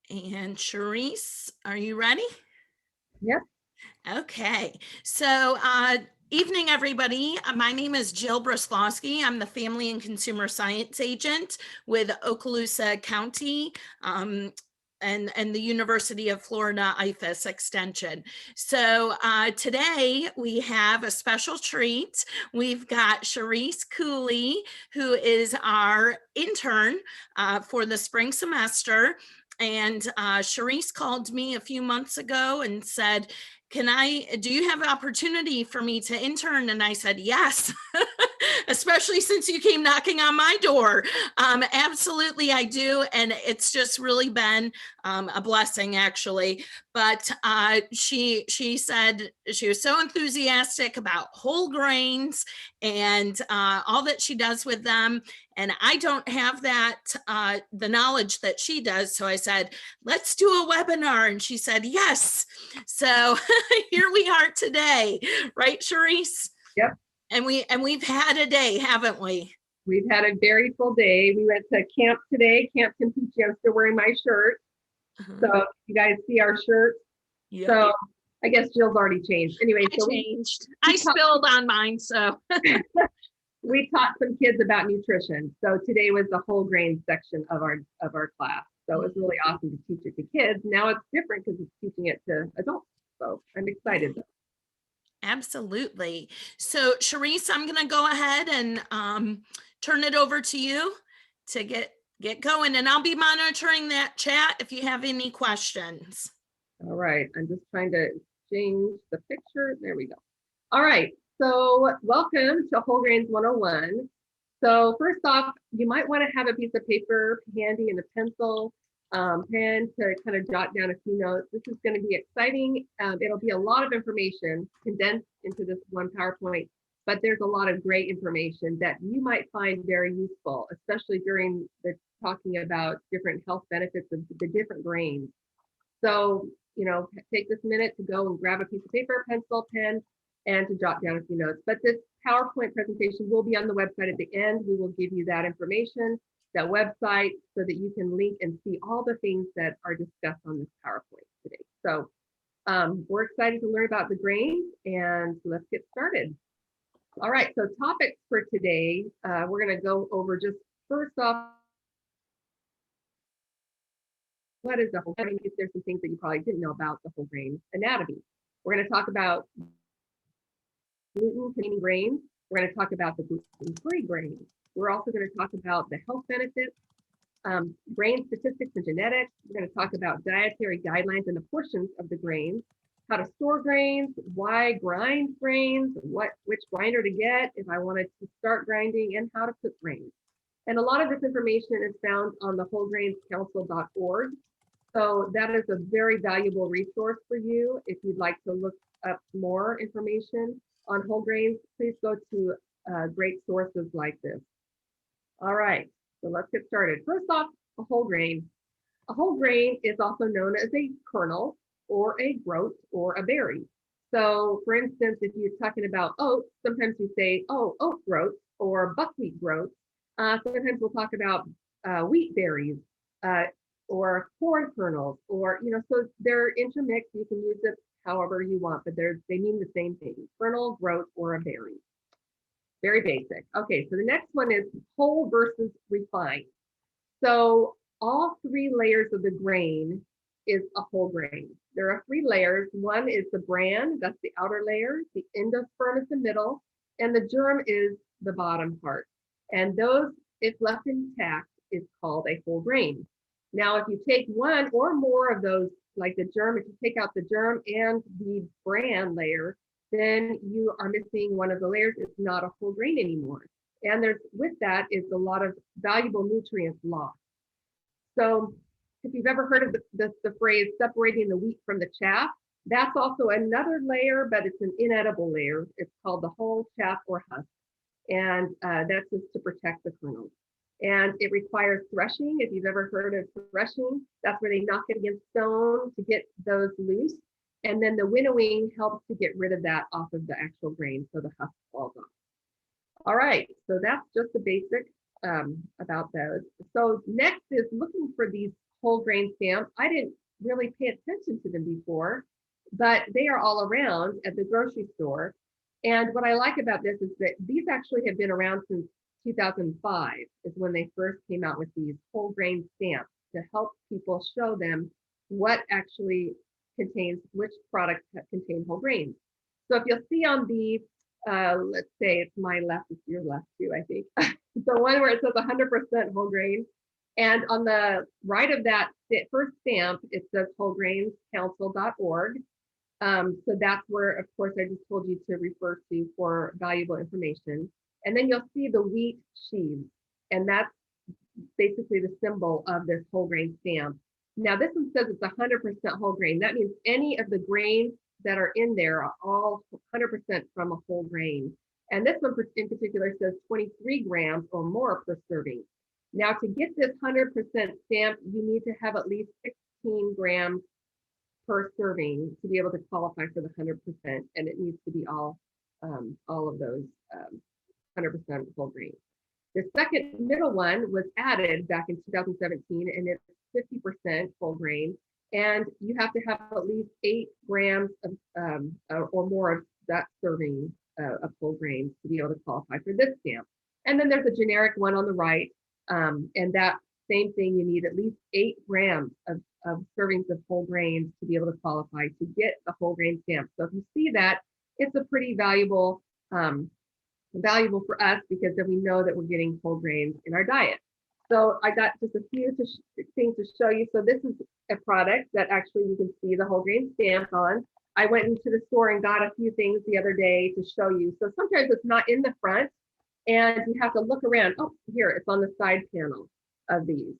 And Charisse, are you ready? Yep. Okay. Evening, everybody. My name is Jill Broslowski. I'm the Family and Consumer Science Agent with Okaloosa County. And the University of Florida IFAS Extension. Today we have a special treat. We've got Charisse Cooley, who is our intern for the spring semester. And Charisse called me a few months ago and said, do you have an opportunity for me to intern? And I said, yes, especially since you came knocking on my door. Absolutely, I do. And it's just really been a blessing, actually. But she said she was so enthusiastic about whole grains and all that she does with them. And I don't have the knowledge that she does. So I said, let's do a webinar. And she said, yes. So here we are today, right, Charisse? Yep. And we've had a day, haven't we? We've had a very full day. We went to camp today, Camp Campeche. I'm still wearing my shirt. So you guys see our shirts. Yep. So I guess Jill's already changed. Anyway, I spilled on mine, so. We taught some kids about nutrition. So today was the whole grain section of our class. So it was really awesome to teach it to kids. Now it's different because it's teaching it to adults. So I'm excited. Absolutely. So Charisse, I'm going to go ahead and turn it over to you to get going, and I'll be monitoring that chat if you have any questions. All right, I'm just trying to change the picture. There we go. All right, so welcome to Whole Grains 101. So first off, you might want to have a piece of paper handy and a pencil, pen to kind of jot down a few notes. This is going to be exciting. It'll be a lot of information condensed into this one PowerPoint, but there's a lot of great information that you might find very useful, especially during the talking about different health benefits of the different grains. So, take this minute to go and grab a piece of paper, pencil, pen, and to jot down a few notes. But this PowerPoint presentation will be on the website at the end. We will give you that information, that website, so that you can link and see all the things that are discussed on this PowerPoint today. So we're excited to learn about the grains, and let's get started. All right, so topics for today, we're going to go over just first off, what is the whole grain? There's some things that you probably didn't know about the whole grain anatomy. We're going to talk about gluten-containing grains. We're going to talk about the gluten-free grains. We're also going to talk about the health benefits, grain statistics and genetics. We're going to talk about dietary guidelines and the portions of the grains, how to store grains, why grind grains, which grinder to get if I wanted to start grinding, and how to cook grains. And a lot of this information is found on the wholegrainscouncil.org. So that is a very valuable resource for you. If you'd like to look up more information on whole grains, please go to great sources like this. All right, so let's get started. First off, a whole grain. A whole grain is also known as a kernel or a groat or a berry. So for instance, if you're talking about oats, sometimes you say, oh, oat groats or buckwheat groats. Sometimes we'll talk about wheat berries or corn kernels, or, so they're intermixed. You can use it however you want, but they mean the same thing, kernel, groat, or a berry. Very basic. Okay, so the next one is whole versus refined. So all three layers of the grain is a whole grain. There are three layers. One is the bran, that's the outer layer, the endosperm is the middle, and the germ is the bottom part. And those, if left intact, is called a whole grain. Now, if you take one or more of those, like the germ, if you take out the germ and the bran layer, then you are missing one of the layers. It's not a whole grain anymore. And with that is a lot of valuable nutrients lost. So if you've ever heard of the phrase separating the wheat from the chaff, that's also another layer, but it's an inedible layer. It's called the whole chaff or husk. And that's just to protect the kernels. And it requires threshing. If you've ever heard of threshing, that's where they knock it against stone to get those loose. And then the winnowing helps to get rid of that off of the actual grain, so the husk falls off. All right, so that's just the basic about those. So next is looking for these whole grain stamp. I didn't really pay attention to them before, but they are all around at the grocery store. And what I like about this is that these actually have been around since 2005 is when they first came out with these whole grain stamps to help people show them what actually contains, which products contain whole grains. So if you'll see on the, let's say it's my left, it's your left too, I think. The one where it says 100% whole grain. And on the right of that first stamp, it says wholegrainscouncil.org. So that's where, of course, I just told you to refer to for valuable information. And then you'll see the wheat sheaves, and that's basically the symbol of this whole grain stamp. Now, this one says it's 100% whole grain. That means any of the grains that are in there are all 100% from a whole grain. And this one in particular says 23 grams or more per serving. Now, to get this 100% stamp, you need to have at least 16 grams per serving to be able to qualify for the 100%, and it needs to be all of those 100% whole grain. The second middle one was added back in 2017, and it's 50% whole grain, and you have to have at least 8 grams of or more of that serving of whole grain to be able to qualify for this stamp. And then there's a generic one on the right, and that same thing, you need at least 8 grams of servings of whole grains to be able to qualify to get the whole grain stamp. So if you see that, it's a pretty valuable for us, because then we know that we're getting whole grains in our diet. So I got just a few things to show you. So this is a product that actually you can see the whole grain stamp on. I went into the store and got a few things the other day to show you. So sometimes it's not in the front and you have to look around. Oh, here, it's on the side panel of these.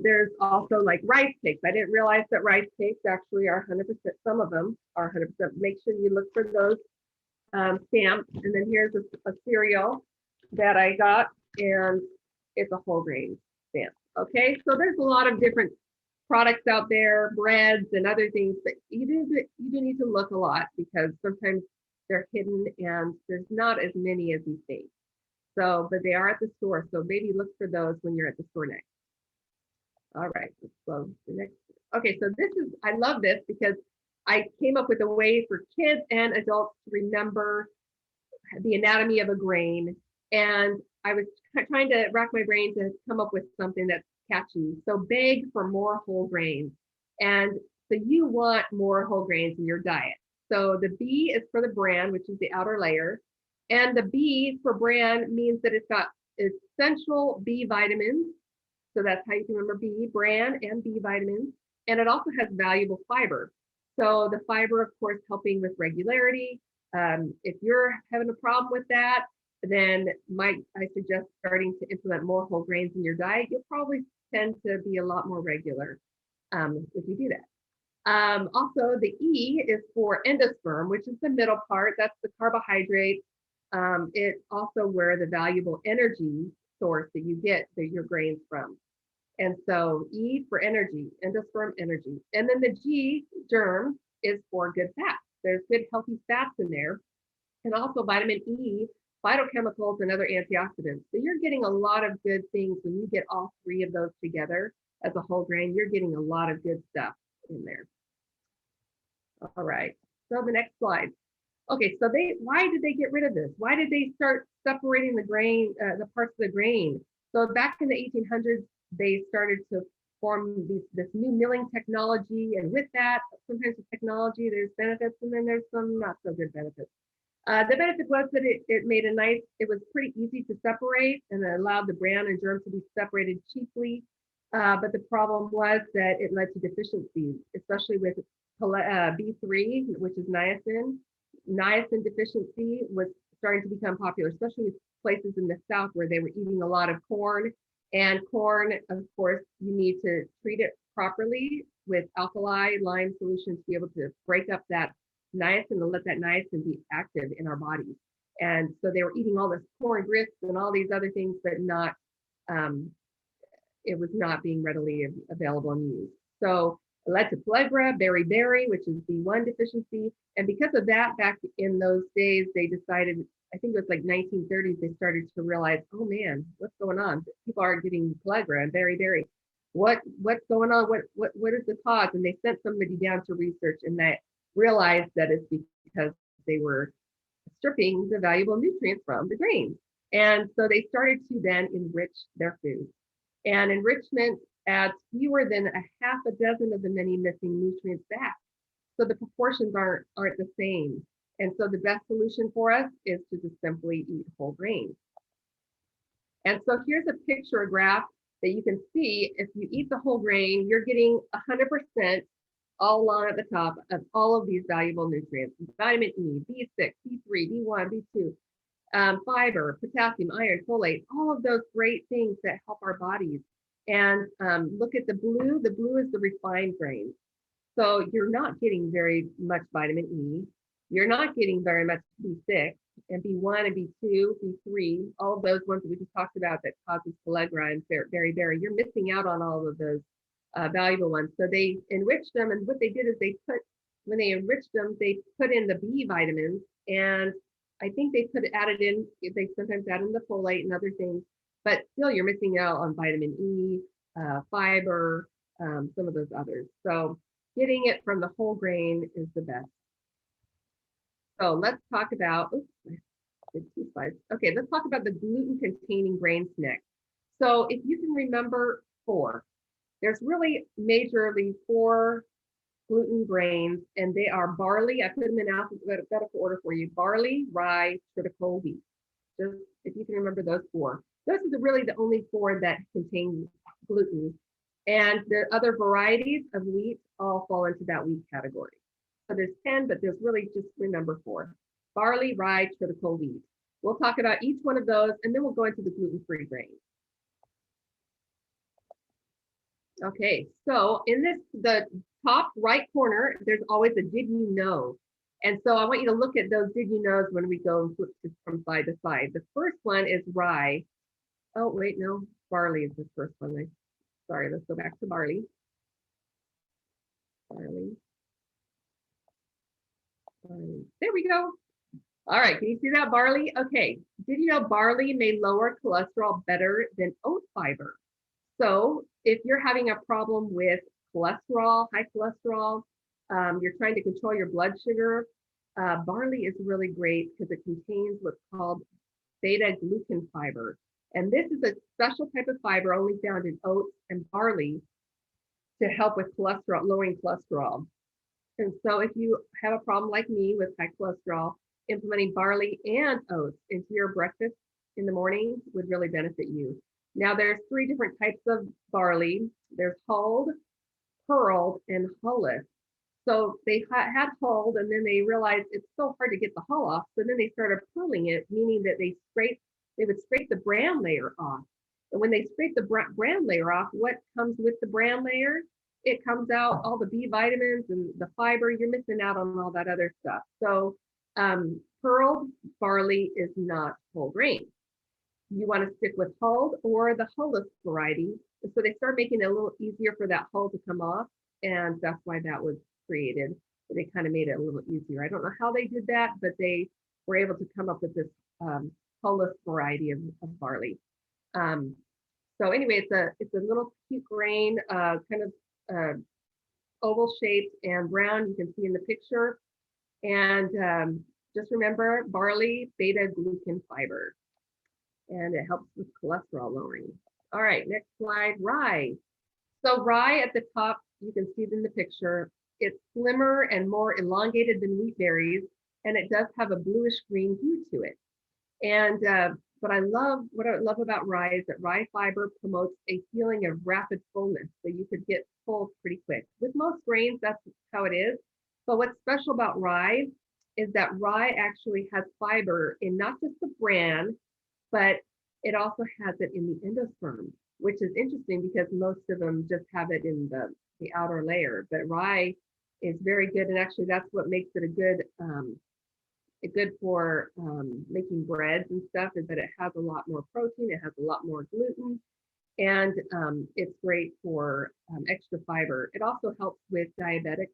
There's also like rice cakes. I didn't realize that rice cakes actually are 100%. Some of them are 100%. Make sure you look for those stamps. And then here's a cereal that I got, and it's a whole grain stamp. Okay, so there's a lot of different products out there, breads and other things, but you do need to look a lot, because sometimes they're hidden and there's not as many as you think. So, but they are at the store. So maybe look for those when you're at the store next. All right, let's go to the next. Okay, so this is, I love this because I came up with a way for kids and adults to remember the anatomy of a grain. And I was trying to rack my brain to come up with something that's catchy. So beg for more whole grains. And so you want more whole grains in your diet. So the B is for the bran, which is the outer layer. And the B for bran means that it's got essential B vitamins. So that's how you can remember B, bran and B vitamins. And it also has valuable fiber. So the fiber, of course, helping with regularity. If you're having a problem with that, then I suggest starting to implement more whole grains in your diet. You'll probably tend to be a lot more regular if you do that. Also, the E is for endosperm, which is the middle part. That's the carbohydrate. It's also where the valuable energy source that you get your grains from. And so E for energy, endosperm energy. And then the G, germ, is for good fats. There's good healthy fats in there. And also vitamin E, phytochemicals, and other antioxidants. So you're getting a lot of good things when you get all 3 of those together as a whole grain. You're getting a lot of good stuff in there. All right, so the next slide. Okay, so why did they get rid of this? Why did they start separating the grain, the parts of the grain? So back in the 1800s, they started to form this new milling technology. And with that, sometimes with technology, there's benefits, and then there's some not so good benefits. The benefit was that it made it was pretty easy to separate, and it allowed the bran and germ to be separated cheaply. But the problem was that it led to deficiencies, especially with B3, which is niacin. Niacin deficiency was starting to become popular, especially with places in the South where they were eating a lot of corn. And corn, of course, you need to treat it properly with alkali lime solution to be able to break up that niacin and let that niacin be active in our bodies. And so they were eating all this corn grits and all these other things, but not, it was not being readily available and used. So it led to pellagra, beriberi, which is B1 deficiency. And because of that, back in those days, they decided, I think it was like 1930s, they started to realize, oh man, what's going on? People are getting pellagra and beriberi. what's going on? What is the cause? And they sent somebody down to research, and they realized that it's because they were stripping the valuable nutrients from the grains. And so they started to then enrich their food. And enrichment adds fewer than a half a dozen of the many missing nutrients back. So the proportions aren't the same. And so the best solution for us is to just simply eat whole grains. And so here's a picture, a graph that you can see. If you eat the whole grain, you're getting 100% all along at the top of all of these valuable nutrients: vitamin E, B6, B3, B1, B2, fiber, potassium, iron, folate, all of those great things that help our bodies. And look at the blue. The blue is the refined grains. So you're not getting very much vitamin E. You're not getting very much B6 and B1 and B2, B3, all of those ones that we just talked about that causes pellagra and beriberi. You're missing out on all of those valuable ones. So they enriched them, and what they did is when they enriched them, they put in the B vitamins, and I think they sometimes add in the folate and other things, but still you're missing out on vitamin E, fiber, some of those others. So getting it from the whole grain is the best. So let's talk about, two slides. Okay, let's talk about the gluten-containing grains next. So if you can remember there's really majorly 4 gluten grains, and they are barley. I put them in alphabetical order for you: barley, rye, triticale, wheat. Just if you can remember those 4. Those are really the only 4 that contain gluten. And the other varieties of wheat all fall into that wheat category. So there's 10, but there's really just remember 4: barley, rye, triticale, wheat. We'll talk about each one of those, and then we'll go into the gluten-free grains. Okay, so in the top right corner, there's always a did you know? And so I want you to look at those did you knows when we go and flip from side to side. The first one is rye. Oh, wait, no, barley is the first one. Sorry, let's go back to barley. Barley. There we go. All right, can you see that, barley? Okay, did you know barley may lower cholesterol better than oat fiber? So if you're having a problem with cholesterol, high cholesterol, you're trying to control your blood sugar, barley is really great because it contains what's called beta-glucan fiber. And this is a special type of fiber only found in oats and barley to help with cholesterol, lowering cholesterol. And so if you have a problem like me with high cholesterol, implementing barley and oats into your breakfast in the morning would really benefit you. Now there's 3 different types of barley. There's hulled, pearled, and hulless. So they had hulled, and then they realized it's so hard to get the hull off. So then they started purling it, meaning that they would scrape the bran layer off. And when they scrape the bran layer off, what comes with the bran layer? It comes out all the B vitamins and the fiber. You're missing out on all that other stuff. So pearled barley is not whole grain. You want to stick with hulled or the hulless variety. And so they start making it a little easier for that hull to come off. And that's why that was created. They kind of made it a little easier. I don't know how they did that, but they were able to come up with this hulless variety of barley. So anyway, it's a little cute grain, kind of oval shaped and brown. You can see in the picture. And just remember, barley, beta-glucan fiber. And it helps with cholesterol lowering. All right, next slide, rye. So rye at the top, you can see it in the picture. It's slimmer and more elongated than wheat berries, and it does have a bluish green hue to it. And what I love about rye is that rye fiber promotes a feeling of rapid fullness, so you could get full pretty quick. With most grains, that's how it is. But what's special about rye is that rye actually has fiber in not just the bran, but it also has it in the endosperm, which is interesting because most of them just have it in the outer layer. But rye is very good, and actually that's what makes it a good for making breads and stuff, is that it has a lot more protein, it has a lot more gluten, and it's great for extra fiber. It also helps with diabetics.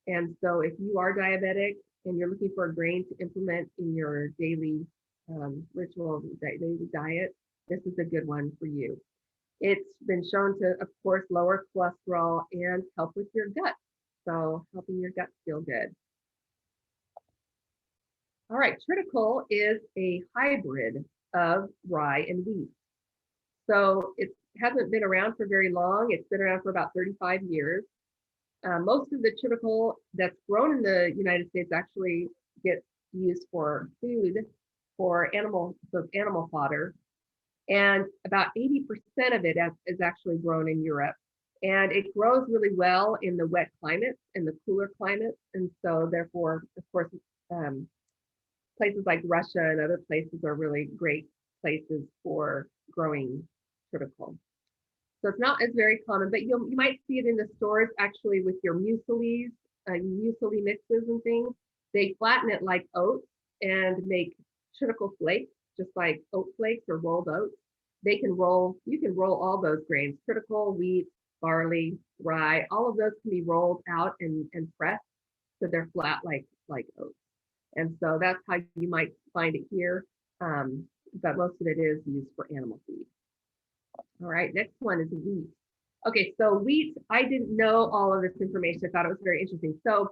And so if you are diabetic and you're looking for a grain to implement in your daily ritual daily diet, this is a good one for you. It's been shown to, of course, lower cholesterol and help with your gut. So helping your gut feel good. All right, triticale is a hybrid of rye and wheat. So it hasn't been around for very long. It's been around for about 35 years. Most of the triticale that's grown in the United States actually gets used for food, for animal fodder. And about 80% of it is actually grown in Europe. And it grows really well in the wet climates and the cooler climates. And so therefore, of course, places like Russia and other places are really great places for growing triticale. So it's not as very common, but you might see it in the stores actually with your muesli mixes and things. They flatten it like oats and make triticale flakes, just like oat flakes or rolled oats. You can roll all those grains, triticale, wheat, barley, rye, all of those can be rolled out and pressed so they're flat like oats. And so that's how you might find it here. But most of it is used for animal feed. All right, next one is wheat. Okay, so wheat, I didn't know all of this information. I thought it was very interesting. So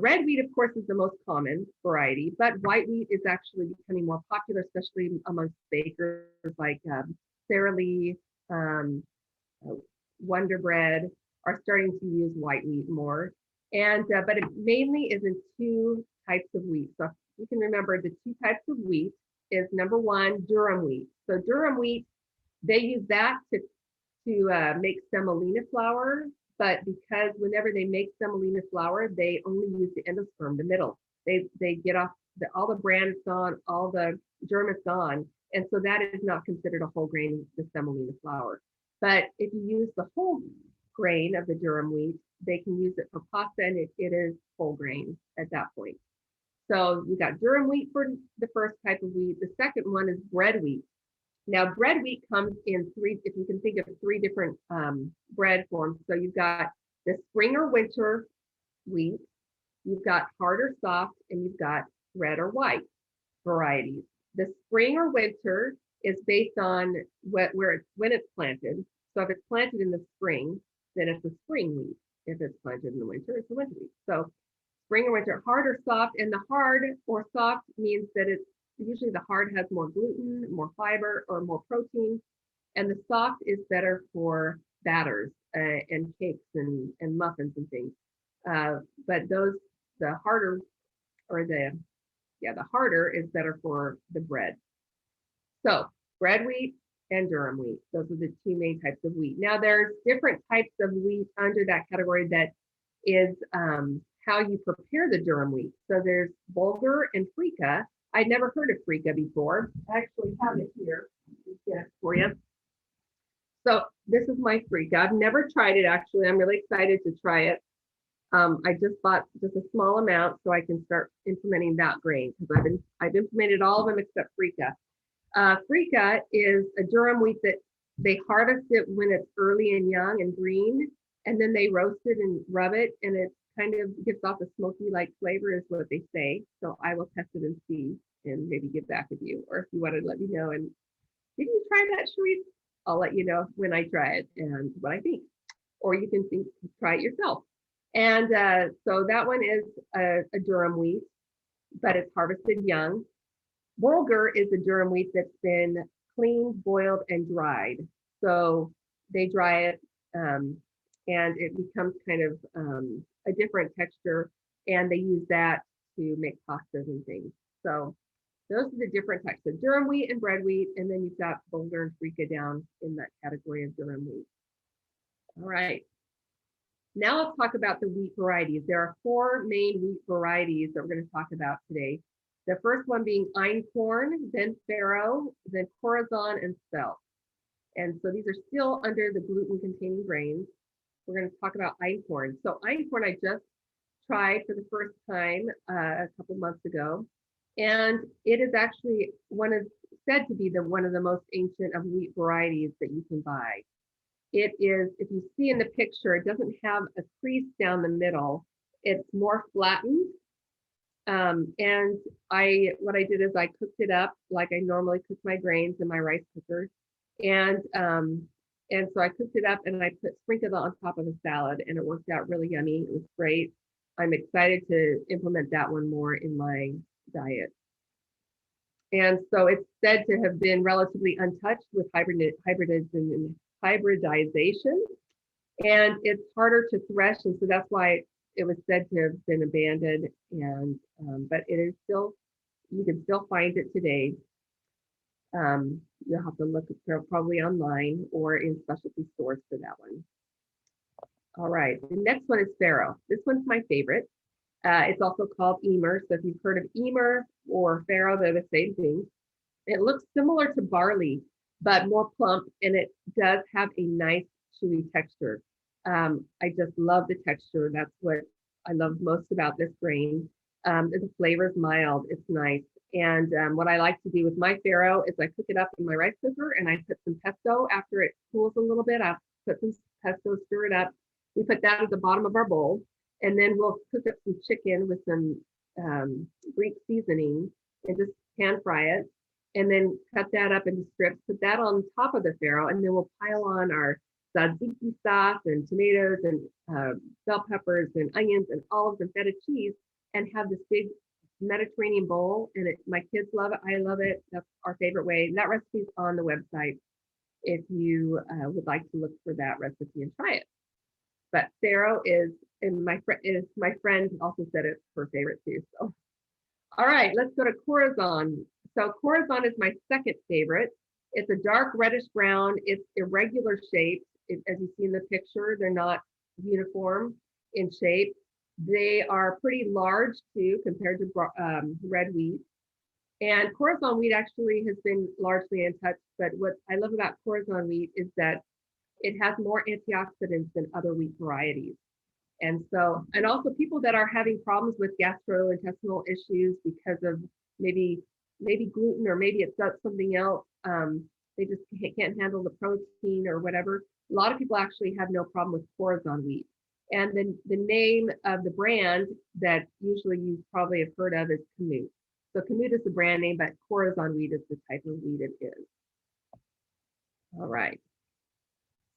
red wheat, of course, is the most common variety, but white wheat is actually becoming more popular, especially amongst bakers like Sara Lee, Wonder Bread are starting to use white wheat more. And but it mainly is in two types of wheat. So you can remember the two types of wheat is number one, durum wheat. So durum wheat, they use that to make semolina flour, but because whenever they make semolina flour, they only use the endosperm, the middle. They get off all the bran is gone, all the germ is gone, and so that is not considered a whole grain, the semolina flour. But if you use the whole grain of the durum wheat, they can use it for pasta, and it is whole grain at that point. So you got durum wheat for the first type of wheat. The second one is bread wheat. Now, bread wheat comes in three, if you can think of three different bread forms. So you've got the spring or winter wheat, you've got hard or soft, and you've got red or white varieties. The spring or winter is based on when it's planted. So if it's planted in the spring, then it's a spring wheat. If it's planted in the winter, it's a winter wheat. So spring or winter, hard or soft, and the hard or soft means that it's usually the hard has more gluten, more fiber, or more protein, and the soft is better for batters and cakes and muffins and things. But the harder is better for the bread. So bread wheat and durum wheat, those are the two main types of wheat. Now there's different types of wheat under that category that is how you prepare the durum wheat. So there's bulgur and freekeh. I'd never heard of freekeh before. I actually have it here. Get it for you. So this is my freekeh. I've never tried it actually. I'm really excited to try it. I just bought just a small amount so I can start implementing that grain because I've implemented all of them except freekeh. Freekeh is a durum wheat that they harvest it when it's early and young and green, and then they roast it and rub it, and it kind of gives off a smoky like flavor is what they say. So I will test it and see and maybe get back with you, or if you want to let me know. And did you try that, Sharice? I'll let you know when I try it and what I think, or you can try it yourself. And so that one is a durum wheat, but it's harvested young. Bulgur is a durum wheat that's been cleaned, boiled, and dried. So they dry it and it becomes kind of a different texture, and they use that to make pastas and things. So those are the different types of durum wheat and bread wheat, and then you've got bulgur and freekeh down in that category of durum wheat. All right. Now let's talk about the wheat varieties. There are four main wheat varieties that we're going to talk about today. The first one being einkorn, then farro, then corazon, and spelt. And so these are still under the gluten-containing grains. We're going to talk about einkorn. So einkorn I just tried for the first time a couple months ago, and it is actually said to be one of the most ancient of wheat varieties that you can buy. It is, if you see in the picture, it doesn't have a crease down the middle. It's more flattened. And what I did is I cooked it up like I normally cook my grains in my rice cooker. And so I cooked it up and I sprinkled it on top of a salad, and it worked out really yummy. It was great. I'm excited to implement that one more in my diet. And so it's said to have been relatively untouched with hybridization, and it's harder to thresh, and so that's why it was said to have been abandoned. And but it is still, you can still find it today. You'll have to look probably online or in specialty stores for that one. All right, the next one is farro. This one's my favorite. It's also called emmer. So if you've heard of emmer or farro, they're the same thing. It looks similar to barley, but more plump, and it does have a nice chewy texture. I just love the texture. That's what I love most about this grain. The flavor is mild. It's nice. And what I like to do with my farro is I cook it up in my rice cooker, and I put some pesto after it cools a little bit. I'll put some pesto, stir it up. We put that at the bottom of our bowl, and then we'll cook up some chicken with some Greek seasoning and just pan fry it, and then cut that up into strips, put that on top of the farro, and then we'll pile on our tzatziki sauce and tomatoes and bell peppers and onions and olives and feta cheese, and have this big Mediterranean bowl. And my kids love it. I love it. That's our favorite way. And that recipe is on the website if you would like to look for that recipe and try it. But farro is, and my friend also said it's her favorite too. So, all right, let's go to corazon. So corazon is my second favorite. It's a dark reddish brown. It's irregular shaped. As you see in the picture, they're not uniform in shape. They are pretty large too compared to red wheat. And corazon wheat actually has been largely untouched. But what I love about corazon wheat is that it has more antioxidants than other wheat varieties. And so, and also people that are having problems with gastrointestinal issues because of maybe gluten, or maybe it's something else. They just can't handle the protein or whatever. A lot of people actually have no problem with corazon wheat. And then the name of the brand that usually you probably have heard of is Kamut. So Kamut is the brand name, but corazon wheat is the type of wheat it is. All right.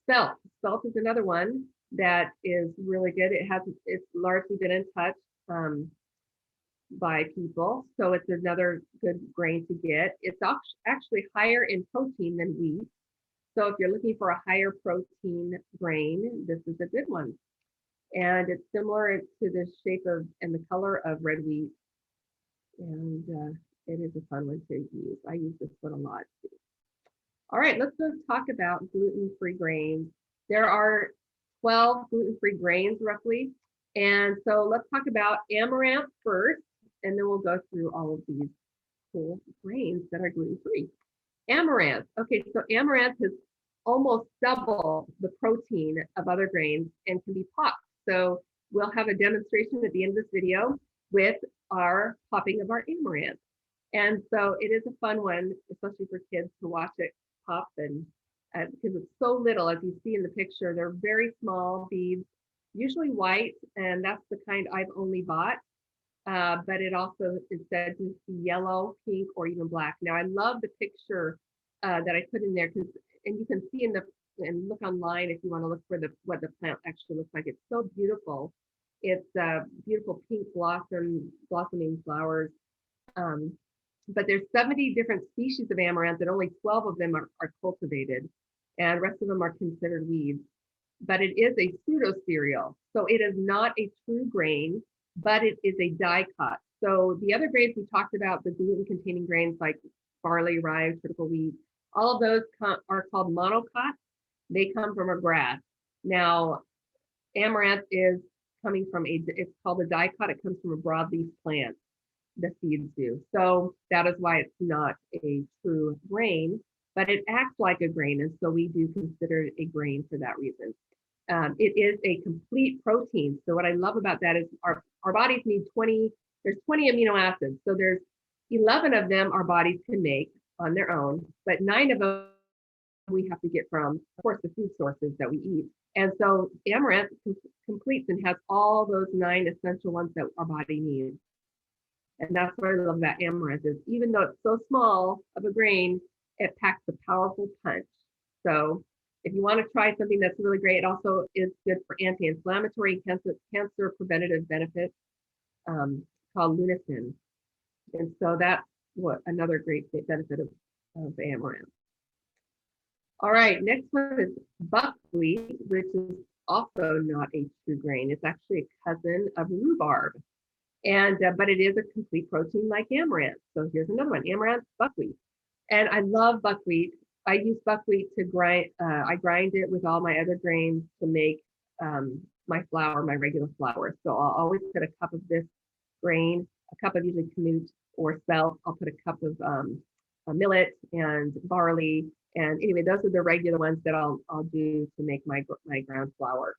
Spelt. Spelt is another one that is really good. It's largely been untouched by people, so it's another good grain to get. It's actually higher in protein than wheat. So if you're looking for a higher protein grain, this is a good one. And it's similar to the shape of and the color of red wheat. And it is a fun one to use. I use this one a lot too. All right, let's go talk about gluten-free grains. There are 12 gluten-free grains roughly. And so let's talk about amaranth first, and then we'll go through all of these cool grains that are gluten-free. Amaranth. Okay, so amaranth is almost double the protein of other grains and can be popped. So we'll have a demonstration at the end of this video with our popping of our amaranth. And so it is a fun one, especially for kids to watch it pop, and because it's so little, as you see in the picture, they're very small beads, usually white, and that's the kind I've only bought. But it also is said to be yellow, pink, or even black. Now I love the picture that I put in there, and you can see and look online if you want to look for what the plant actually looks like. It's so beautiful. It's beautiful pink blossoming flowers. But there's 70 different species of amaranth, and only 12 of them are cultivated, and the rest of them are considered weeds. But it is a pseudo cereal, so it is not a true grain, but it is a dicot. So the other grains we talked about, the gluten-containing grains like barley, rye, triticale wheat, all of those are called monocots. They come from a grass. Now, amaranth is coming from it's called a dicot. It comes from a broadleaf plant. The seeds do. So that is why it's not a true grain, but it acts like a grain. And so we do consider it a grain for that reason. It is a complete protein. So what I love about that is our bodies need there's 20 amino acids. So there's 11 of them our bodies can make on their own, but 9 of them we have to get from, of course, the food sources that we eat. And so amaranth completes and has all those 9 essential ones that our body needs. And that's what I love about amaranth is even though it's so small of a grain, it packs a powerful punch. So if you want to try something that's really great, it also is good for anti-inflammatory cancer preventative benefits, called lunasin. And so that's what another great benefit of amaranth. All right, next one is buckwheat, which is also not a true grain. It's actually a cousin of rhubarb. And but it is a complete protein like amaranth. So here's another one, amaranth, buckwheat. And I love buckwheat. I use buckwheat to grind. I grind it with all my other grains to make my flour, my regular flour. So I'll always put a cup of this grain, a cup of usually kamut or spelt. I'll put a cup of millet and barley. And anyway, those are the regular ones that I'll do to make my ground flour.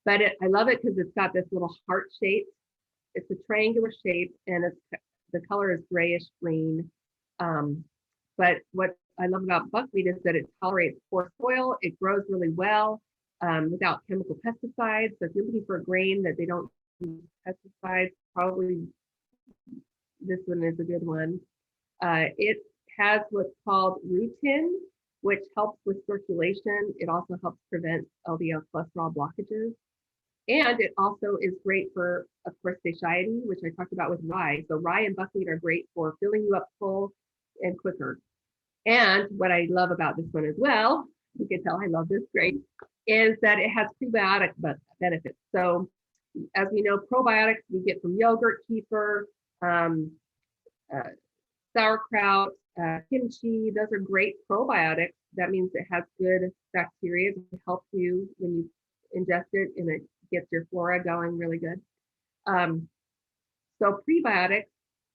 But I love it because it's got this little heart shape. It's a triangular shape, and the color is grayish green. But what I love about buckwheat is that it tolerates poor soil. It grows really well without chemical pesticides. So if you're looking for a grain that they don't use pesticides, probably this one is a good one. It has what's called rutin, which helps with circulation. It also helps prevent LDL cholesterol blockages. And it also is great for, of course, satiety, which I talked about with rye. So rye and buckwheat are great for filling you up full and quicker. And what I love about this one as well, you can tell I love this grain, is that it has prebiotic benefits. So as we know, probiotics we get from yogurt, kefir, sauerkraut, kimchi. Those are great probiotics. That means it has good bacteria to help you when you ingest it, and it gets your flora going really good. So prebiotics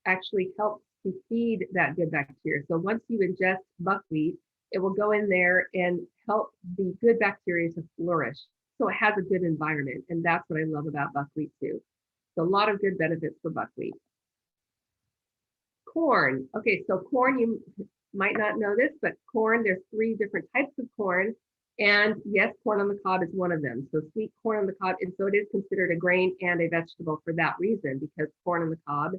actually help to feed that good bacteria. So once you ingest buckwheat, it will go in there and help the good bacteria to flourish. So it has a good environment, and that's what I love about buckwheat too. So a lot of good benefits for buckwheat. Corn. Okay, so corn, you might not know this, but corn, there's 3 different types of corn. And yes, corn on the cob is one of them. So sweet corn on the cob, and so it is considered a grain and a vegetable for that reason, because corn on the cob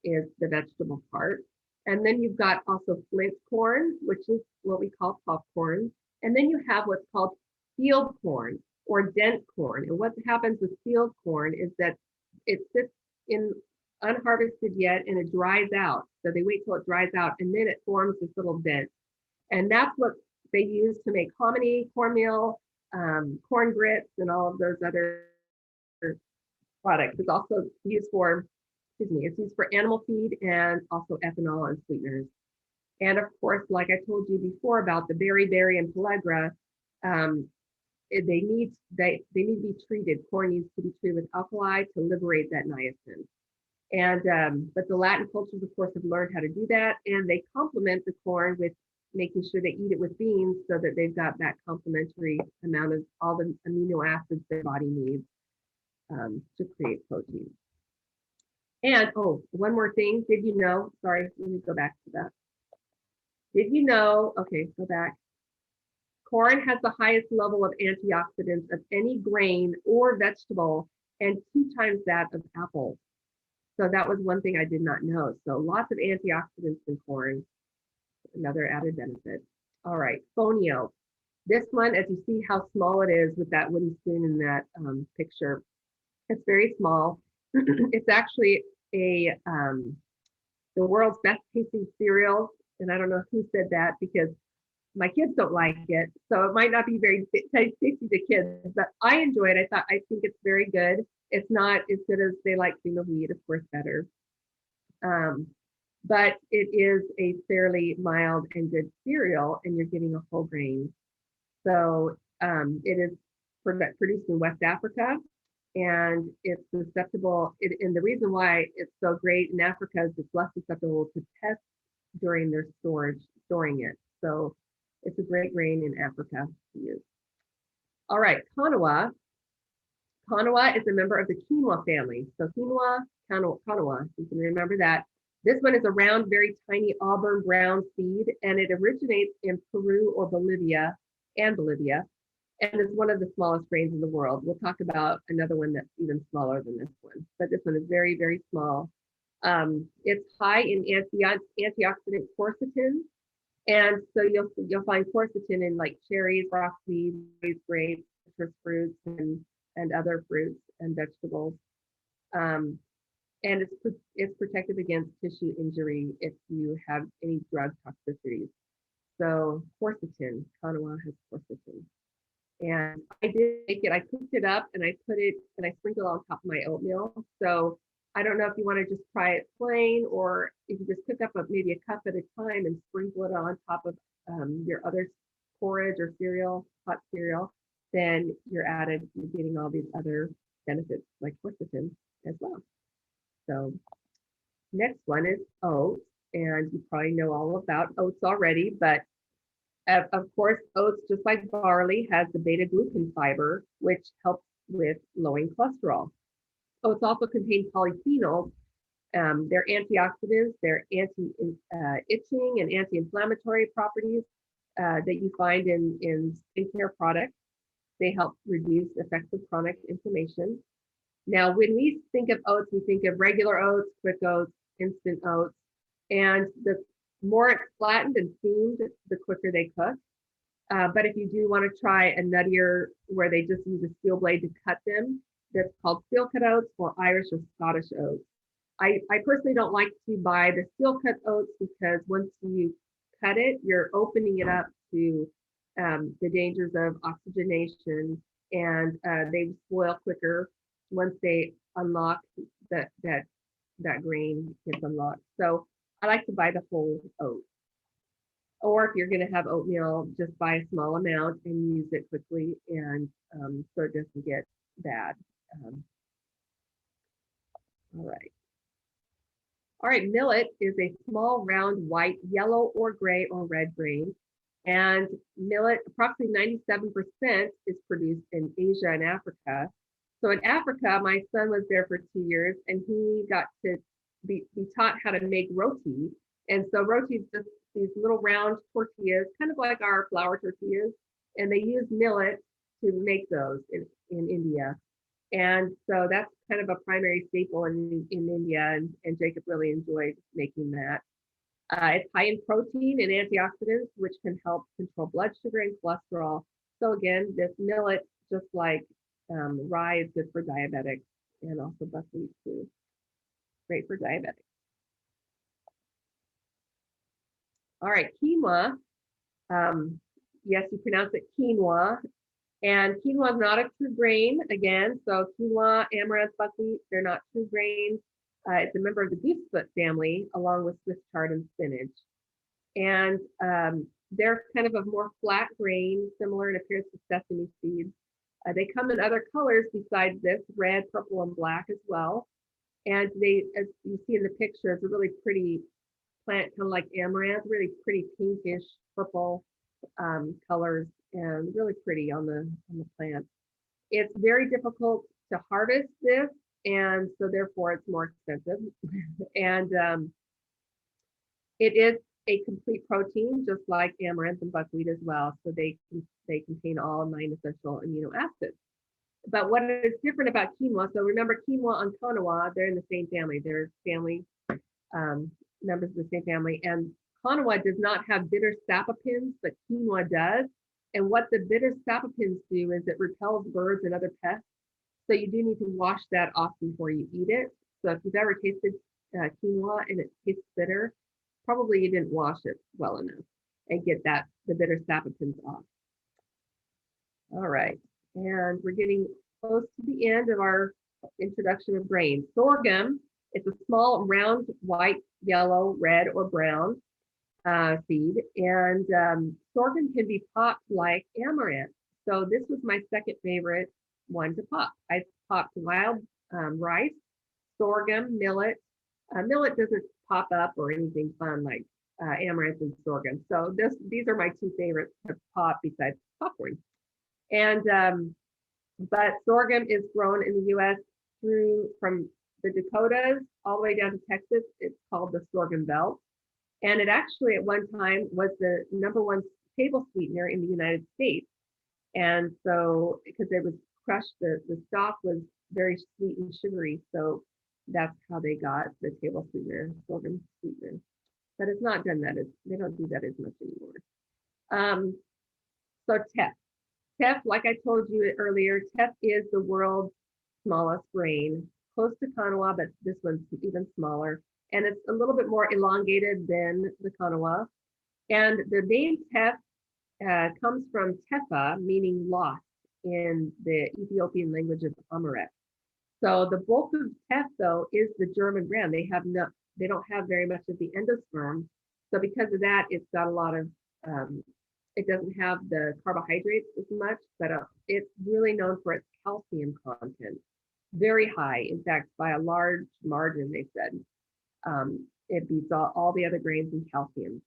is the vegetable part. And then you've got also flint corn, which is what we call popcorn. And then you have what's called field corn or dent corn. And what happens with field corn is that it sits in unharvested yet and it dries out. So they wait till it dries out and then it forms this little dent. And that's what they use to make hominy, cornmeal, corn grits, and all of those other products. It's also used for, it's used for animal feed and also ethanol and sweeteners. And of course, like I told you before about the berry, and pellagra, they need to be treated. Corn needs to be treated with alkali to liberate that niacin. And but the Latin cultures, of course, have learned how to do that, and they complement the corn with making sure they eat it with beans so that they've got that complementary amount of all the amino acids their body needs to create protein. And oh, one more thing. Did you know? Sorry, let me go back to that. Did you know? Okay, go back. Corn has the highest level of antioxidants of any grain or vegetable, and 2 times that of apples. So that was one thing I did not know. So lots of antioxidants in corn, another added benefit. All right, fonio. This one, as you see how small it is with that wooden spoon in that picture, it's very small. It's actually the world's best tasting cereal. And I don't know who said that because my kids don't like it. So it might not be very tasty to kids, but I enjoy it. I think it's very good. It's not as good as they like cream of wheat, of course, better. But it is a fairly mild and good cereal, and you're getting a whole grain. So it is produced in West Africa, and it's susceptible. And the reason why it's so great in Africa is it's less susceptible to pests during their storing it. So it's a great grain in Africa to use. All right, quinoa. Quinoa is a member of the quinoa family. So quinoa, you can remember that. This one is a round, very tiny auburn brown seed, and it originates in Peru or Bolivia, and is one of the smallest grains in the world. We'll talk about another one that's even smaller than this one, but this one is very, very small. It's high in antioxidant quercetin, And so you'll find quercetin in like cherries, broccoli, grapes, citrus fruits, and other fruits and vegetables. Um, and it's protective against tissue injury if you have any drug toxicities. So quercetin, quinoa has quercetin. And I did make it, I cooked it up and I put it and I sprinkled it on top of my oatmeal. So I don't know if you want to just try it plain or if you just cook up maybe a cup at a time and sprinkle it on top of your other porridge or cereal, hot cereal, then you're getting all these other benefits like quercetin as well. So next one is oats. And you probably know all about oats already, but of course, oats, just like barley, has the beta glucan fiber, which helps with lowering cholesterol. Oats also contain polyphenols. They're antioxidants, they're anti-itching and anti-inflammatory properties that you find in skincare products. They help reduce effects of chronic inflammation. Now, when we think of oats, we think of regular oats, quick oats, instant oats, and the more it's flattened and steamed, the quicker they cook. But if you do want to try a nuttier where they just use a steel blade to cut them, that's called steel cut oats or Irish or Scottish oats. I personally don't like to buy the steel cut oats because once you cut it, you're opening it up to the dangers of oxygenation, and they spoil quicker once they unlock that grain gets unlocked. So I like to buy the whole oat. Or if you're going to have oatmeal, just buy a small amount and use it quickly, and so it doesn't get bad. All right. All right, millet is a small, round, white, yellow, or gray or red grain. And millet, approximately 97% is produced in Asia and Africa. So in Africa, my son was there for 2 years, and he got to be taught how to make roti. And so roti is just these little round tortillas, kind of like our flour tortillas, and they use millet to make those in India. And so that's kind of a primary staple in India, and Jacob really enjoyed making that. It's high in protein and antioxidants, which can help control blood sugar and cholesterol. So again, this millet, just like rye, is good for diabetics, and also buckwheat too. Great for diabetics. All right, quinoa. Yes, you pronounce it quinoa. And quinoa is not a true grain, again. So quinoa, amaranth, buckwheat, they're not true grains. It's a member of the goosefoot family, along with Swiss chard and spinach. And they're kind of a more flat grain, similar in appearance to sesame seeds. They come in other colors besides this, red, purple, and black as well. And they, as you see in the picture, it's a really pretty plant, kind of like amaranth, really pretty pinkish purple colors, and really pretty on the plant. It's very difficult to harvest this, and so therefore it's more expensive. And it is a complete protein, just like amaranth and buckwheat as well. So they contain all 9 essential amino acids. But what is different about quinoa? So remember, quinoa and quinoa, they're in the same family. They're family members of the same family. And quinoa does not have bitter sapopins, but quinoa does. And what the bitter sapopins do is it repels birds and other pests. So you do need to wash that off before you eat it. So if you've ever tasted quinoa and it tastes bitter, probably you didn't wash it well enough and get the bitter sapopins off. All right, and we're getting close to the end of our introduction of grains. Sorghum, it's a small, round, white, yellow, red, or brown seed, and sorghum can be popped like amaranth. So this was my second favorite one to pop. I popped wild rice, sorghum, millet. Millet doesn't pop up or anything fun like amaranth and sorghum. So these are my 2 favorites to pop besides popcorn. And but sorghum is grown in the U.S. from the Dakotas all the way down to Texas. It's called the sorghum belt. And it actually at one time was the #1 table sweetener in the United States. And so because it was crushed, the stalk was very sweet and sugary. So that's how they got the table sweetener, sorghum sweetener. but it's not done that as, they don't do that as much anymore. So teff. Teff, like I told you earlier, teff is the world's smallest grain, close to Kanawa, but this one's even smaller. And it's a little bit more elongated than the Kanawa. And the name teff comes from tefa, meaning lost in the Ethiopian language of Amharic. So the bulk of teff, though, is the German brand. They don't have very much of the endosperm. So because of that, it's got a lot of, it doesn't have the carbohydrates as much, but it's really known for its calcium content. Very high, in fact, by a large margin, they said. It beats all the other grains in calcium.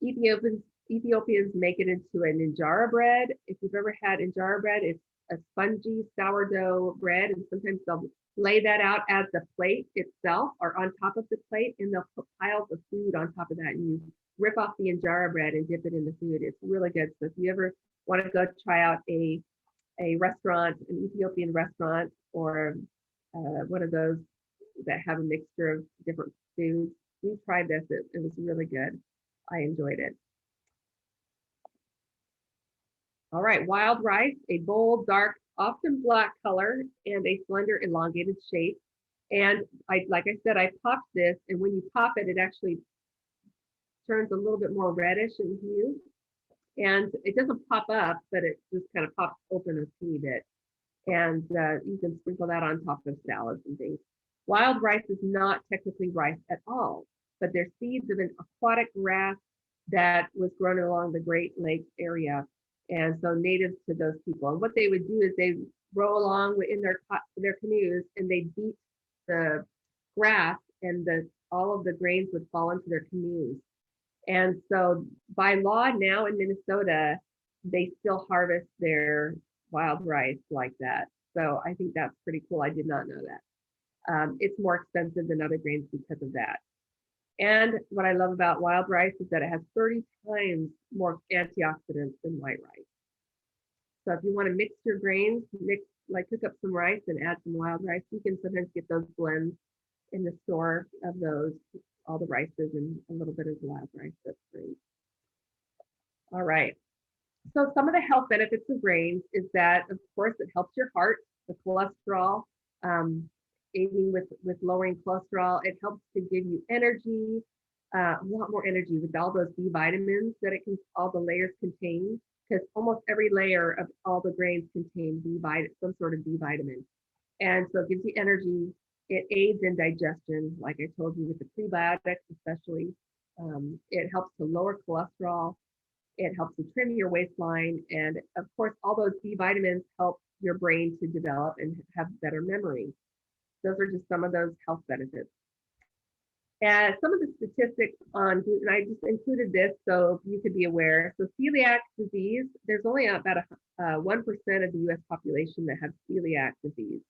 Ethiopians make it into an injera bread. If you've ever had injera bread, it's a spongy sourdough bread, and sometimes they'll lay that out as the plate itself or on top of the plate, and they'll put piles of food on top of that, and you rip off the injera bread and dip it in the food. It's really good. So if you ever want to go try out a restaurant, an Ethiopian restaurant, or one of those that have a mixture of different foods, we tried this. It was really good. I enjoyed it. All right, wild rice, a bold, dark, often black color and a slender, elongated shape. And like I said, I popped this, and when you pop it, it actually turns a little bit more reddish in hue. And it doesn't pop up, but it just kind of pops open a teeny bit. And you can sprinkle that on top of salads and things. Wild rice is not technically rice at all, but they're seeds of an aquatic grass that was grown along the Great Lakes area, and so native to those people. And what they would do is they row along in their canoes, and they beat the grass, and all of the grains would fall into their canoes. And so by law now in Minnesota, they still harvest their wild rice like that. So I think that's pretty cool. I did not know that. It's more expensive than other grains because of that. And what I love about wild rice is that it has 30 times more antioxidants than white rice. So if you want to mix your grains, cook up some rice and add some wild rice, you can sometimes get those blends in the store of those, all the rices and a little bit of wild rice. That's great. All right. So some of the health benefits of grains is that, of course, it helps your heart, the cholesterol, aiding with lowering cholesterol. It helps to give you energy, a lot more energy with all those B vitamins that all the layers contain, because almost every layer of all the grains contain some sort of B vitamin. And so it gives you energy. It aids in digestion, like I told you, with the prebiotics especially. It helps to lower cholesterol. It helps to trim your waistline. And of course, all those B vitamins help your brain to develop and have better memory. Those are just some of those health benefits. And some of the statistics on gluten, I just included this so you could be aware. So celiac disease, there's only about 1% of the US population that have celiac disease.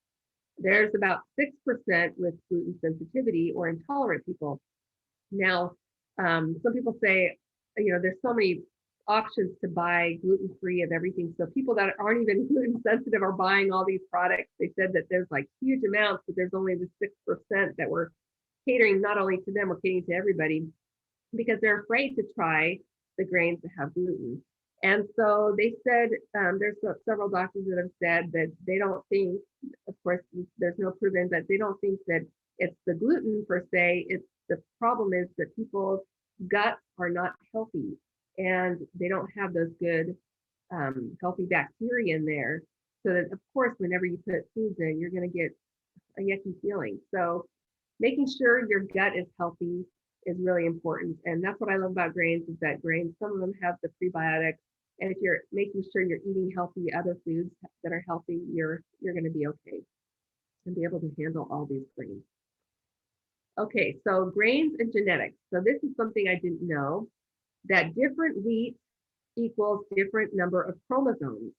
There's about 6% with gluten sensitivity or intolerant people. Now, some people say, there's so many options to buy gluten-free of everything. So people that aren't even gluten sensitive are buying all these products. They said that there's like huge amounts, but there's only the 6% that we're catering not only to them, we're catering to everybody, because they're afraid to try the grains that have gluten. And so they said, there's several doctors that have said that they don't think, of course, there's no proven, but they don't think that it's the gluten per se. It's the problem is that people's guts are not healthy, and they don't have those good healthy bacteria in there. So that, of course, whenever you put foods in, you're going to get a yucky feeling. So making sure your gut is healthy is really important. And that's what I love about grains, is that grains, some of them have the prebiotics. And if you're making sure you're eating healthy other foods that are healthy, you're going to be okay and be able to handle all these grains. Okay, so grains and genetics. So this is something I didn't know, that different wheat equals different number of chromosomes.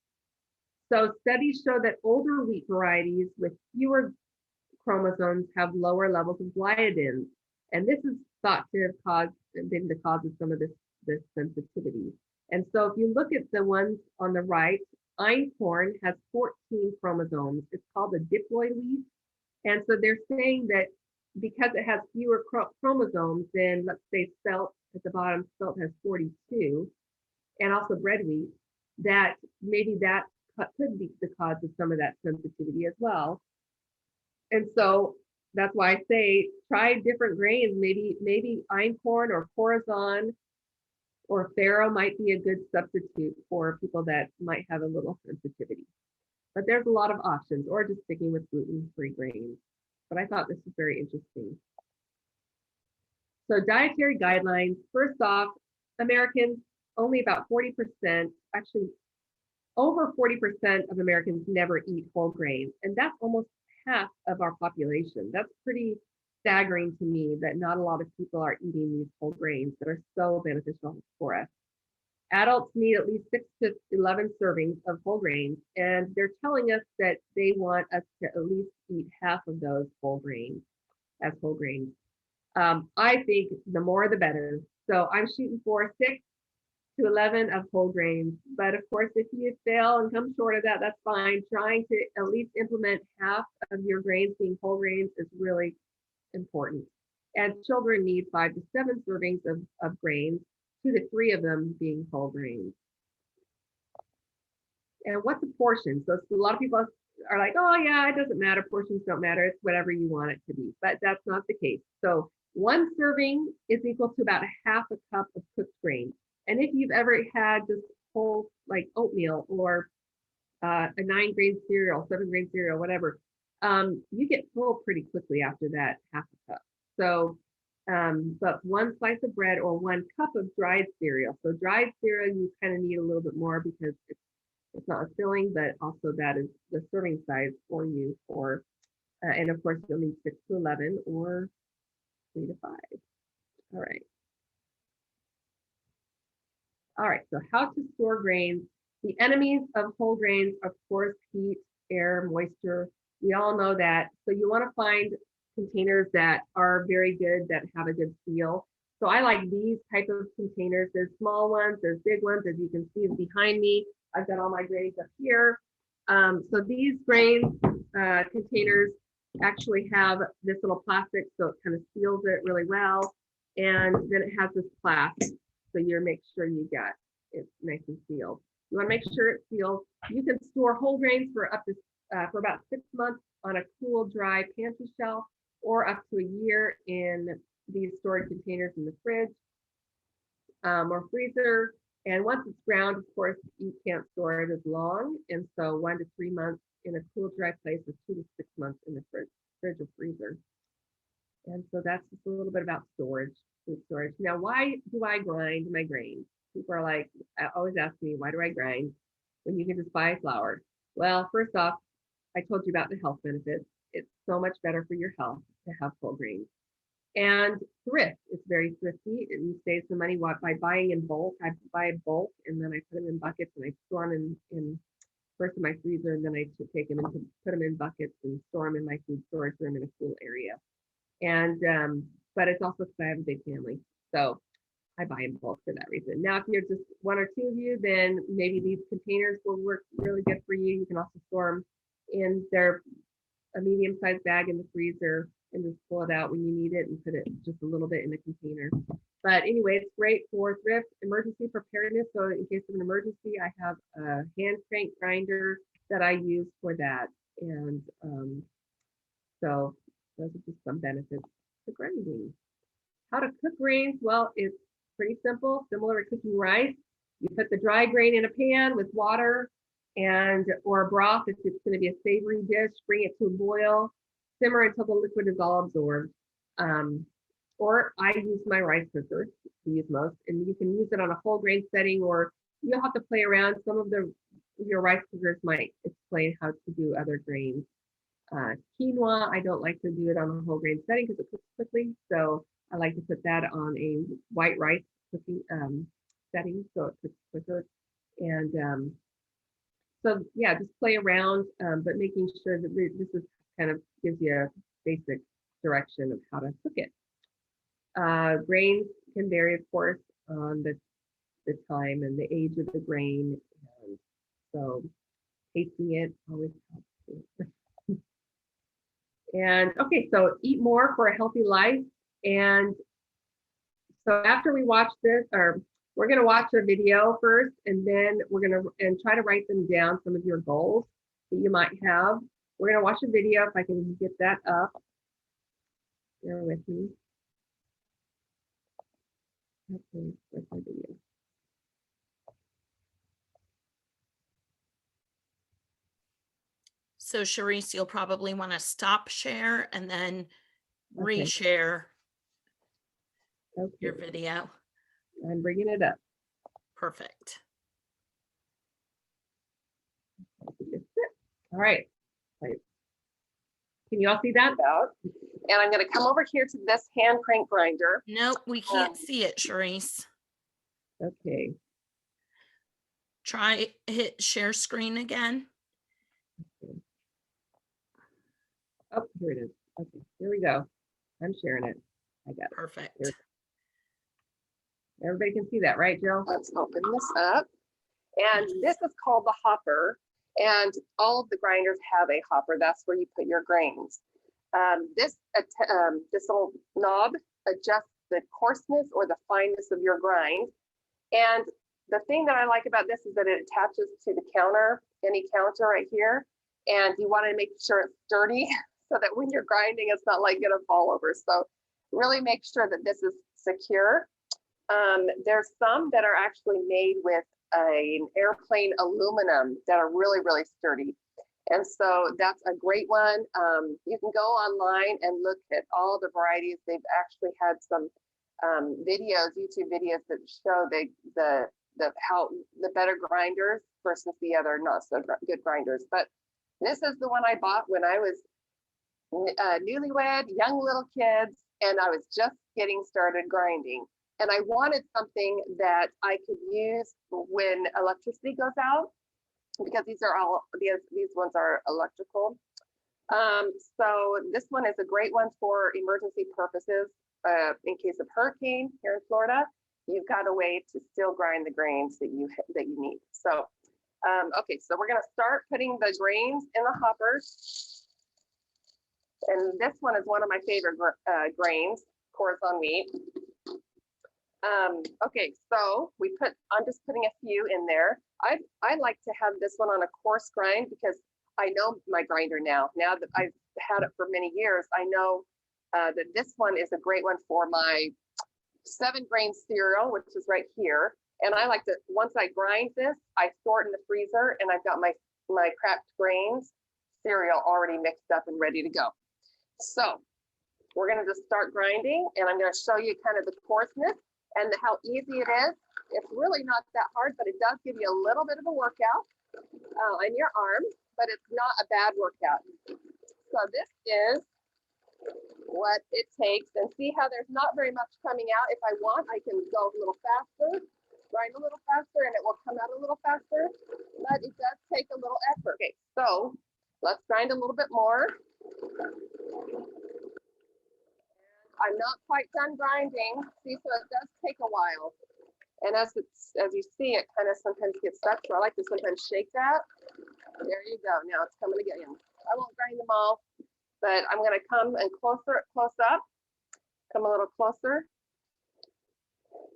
So studies show that older wheat varieties with fewer chromosomes have lower levels of gliadin. And this is thought to have been the cause of some of this sensitivity. And so if you look at the ones on the right, einkorn has 14 chromosomes. It's called a diploid wheat. And so they're saying that because it has fewer chromosomes than, let's say, spelt at the bottom, spelt has 42, and also bread wheat, that maybe that could be the cause of some of that sensitivity as well. And so that's why I say try different grains. Maybe einkorn or corazon or farro might be a good substitute for people that might have a little sensitivity. But there's a lot of options, or just sticking with gluten-free grains. But I thought this was very interesting. So dietary guidelines, first off, Americans, only about 40%, actually over 40% of Americans never eat whole grains. And that's almost half of our population. That's pretty staggering to me that not a lot of people are eating these whole grains that are so beneficial for us. Adults need at least 6 to 11 servings of whole grains, and they're telling us that they want us to at least eat half of those whole grains as whole grains. I think the more the better. So I'm shooting for 6 to 11 of whole grains. But of course, if you fail and come short of that, that's fine. Trying to at least implement half of your grains being whole grains is really important. And children need 5 to 7 servings of grains, 2 to 3 of them being whole grains. And what's a portion? So a lot of people are like, oh yeah, it doesn't matter. Portions don't matter. It's whatever you want it to be. But that's not the case. So 1 serving is equal to about a half a cup of cooked grain. And if you've ever had just whole like oatmeal or a 9-grain cereal, 7-grain cereal, whatever, you get full pretty quickly after that half a cup. So, but 1 slice of bread or 1 cup of dried cereal. So dried cereal, you kind of need a little bit more because it's not as filling, but also that is the serving size for you for, and of course you'll need 6 to 11 or 3 to 5. All right. All right, so how to store grains. The enemies of whole grains, of course, heat, air, moisture. We all know that. So you want to find containers that are very good, that have a good seal. So I like these type of containers. There's small ones, there's big ones, as you can see behind me. I've got all my grains up here. So these grain containers actually have this little plastic, so it kind of seals it really well. And then it has this clasp, so you make sure you got it nice and sealed. You want to make sure it's sealed. You can store whole grains for up to for about 6 months on a cool, dry pantry shelf, or up to a year in these storage containers in the fridge or freezer. And once it's ground, of course, you can't store it as long. And so 1 to 3 months in a cool, dry place, with 2 to 6 months in the fridge or freezer. And so that's just a little bit about storage, food storage. Now, why do I grind my grains? People are like, always ask me, why do I grind when you can just buy flour? Well, first off, I told you about the health benefits. It's so much better for your health to have whole grains. And thrift, it's very thrifty. And you save some money by buying in bulk. I buy bulk and then I put them in buckets and I store them in first in my freezer, and then I take them and put them in buckets and store them in my food storage room in a cool area. And but it's also because I have a big family, so I buy in bulk for that reason. Now, if you're just 1 or 2 of you, then maybe these containers will work really good for you. You can also store them in a medium-sized bag in the freezer and just pull it out when you need it and put it just a little bit in the container. But anyway, it's great for thrift, emergency preparedness. So in case of an emergency, I have a hand crank grinder that I use for that. And so those are just some benefits to grinding. How to cook grains? Well, it's pretty simple, similar to cooking rice. You put the dry grain in a pan with water or a broth if it's going to be a savory dish. Bring it to a boil, simmer until the liquid is all absorbed. Or I use my rice cooker to use most, and you can use it on a whole grain setting, or you'll have to play around. Some of your rice cookers might explain how to do other grains. Quinoa, I don't like to do it on a whole grain setting because it cooks quickly. So I like to put that on a white rice cooking setting so it cooks quicker. And so yeah, just play around, but making sure that this is kind of gives you a basic direction of how to cook it. Grains can vary, of course, on the time and the age of the grain. And so tasting it always helps. And okay, so eat more for a healthy life. And So after we watch this, or we're going to watch a video first, and then we're going to try to write them down, some of your goals that you might have. We're going to watch a video if I can get that up. Bear with me. Okay, where's my video? So Sharice, you'll probably want to stop share and then Okay. reshare your Okay, video. I'm bringing it up. Perfect. All right. Can you all see that? And I'm going to come over here to this hand crank grinder. Nope, we can't see it, Sharice. Okay. Try hit share screen again. Oh, here it is. Okay, here we go. I'm sharing it. I got it. Perfect. There. Everybody can see that, right, Jill? Let's open this up. And this is called the hopper. And all of the grinders have a hopper. That's where you put your grains. This little knob adjusts the coarseness or the fineness of your grind. And the thing that I like about this is that it attaches to the counter, any counter right here. And you want to make sure it's sturdy so that when you're grinding, it's not like gonna fall over. So really make sure that this is secure. There's some that are actually made with an airplane aluminum that are really, really sturdy. And so that's a great one. You can go online and look at all the varieties. They've actually had some videos, YouTube videos that show how the better grinders versus the other not so good grinders. But this is the one I bought when I was newlywed, young little kids, and I was just getting started grinding. And I wanted something that I could use when electricity goes out, because these ones are electrical. So this one is a great one for emergency purposes. In case of hurricane here in Florida, you've got a way to still grind the grains that you need. So, okay, so we're gonna start putting the grains in the hoppers. And this one is one of my favorite grains, Corazon wheat. Okay, so I'm just putting a few in there. I like to have this one on a coarse grind because I know my grinder now. Now that I've had it for many years, I know that this one is a great one for my 7-grain cereal, which is right here. And I like to, once I grind this, I store it in the freezer, and I've got my cracked grains cereal already mixed up and ready to go. So we're gonna just start grinding, and I'm gonna show you kind of the coarseness and how easy it is. It's really not that hard, but it does give you a little bit of a workout in your arm, but it's not a bad workout. So this is what it takes, and see how there's not very much coming out. If I want, I can go a little faster, grind a little faster, and it will come out a little faster, but it does take a little effort. Okay, so let's grind a little bit more. I'm not quite done grinding. See, so it does take a while. And as you see, it kind of sometimes gets stuck. So I like to sometimes shake that. There you go. Now it's coming again. I won't grind them all, but I'm going to come and close up. Come a little closer.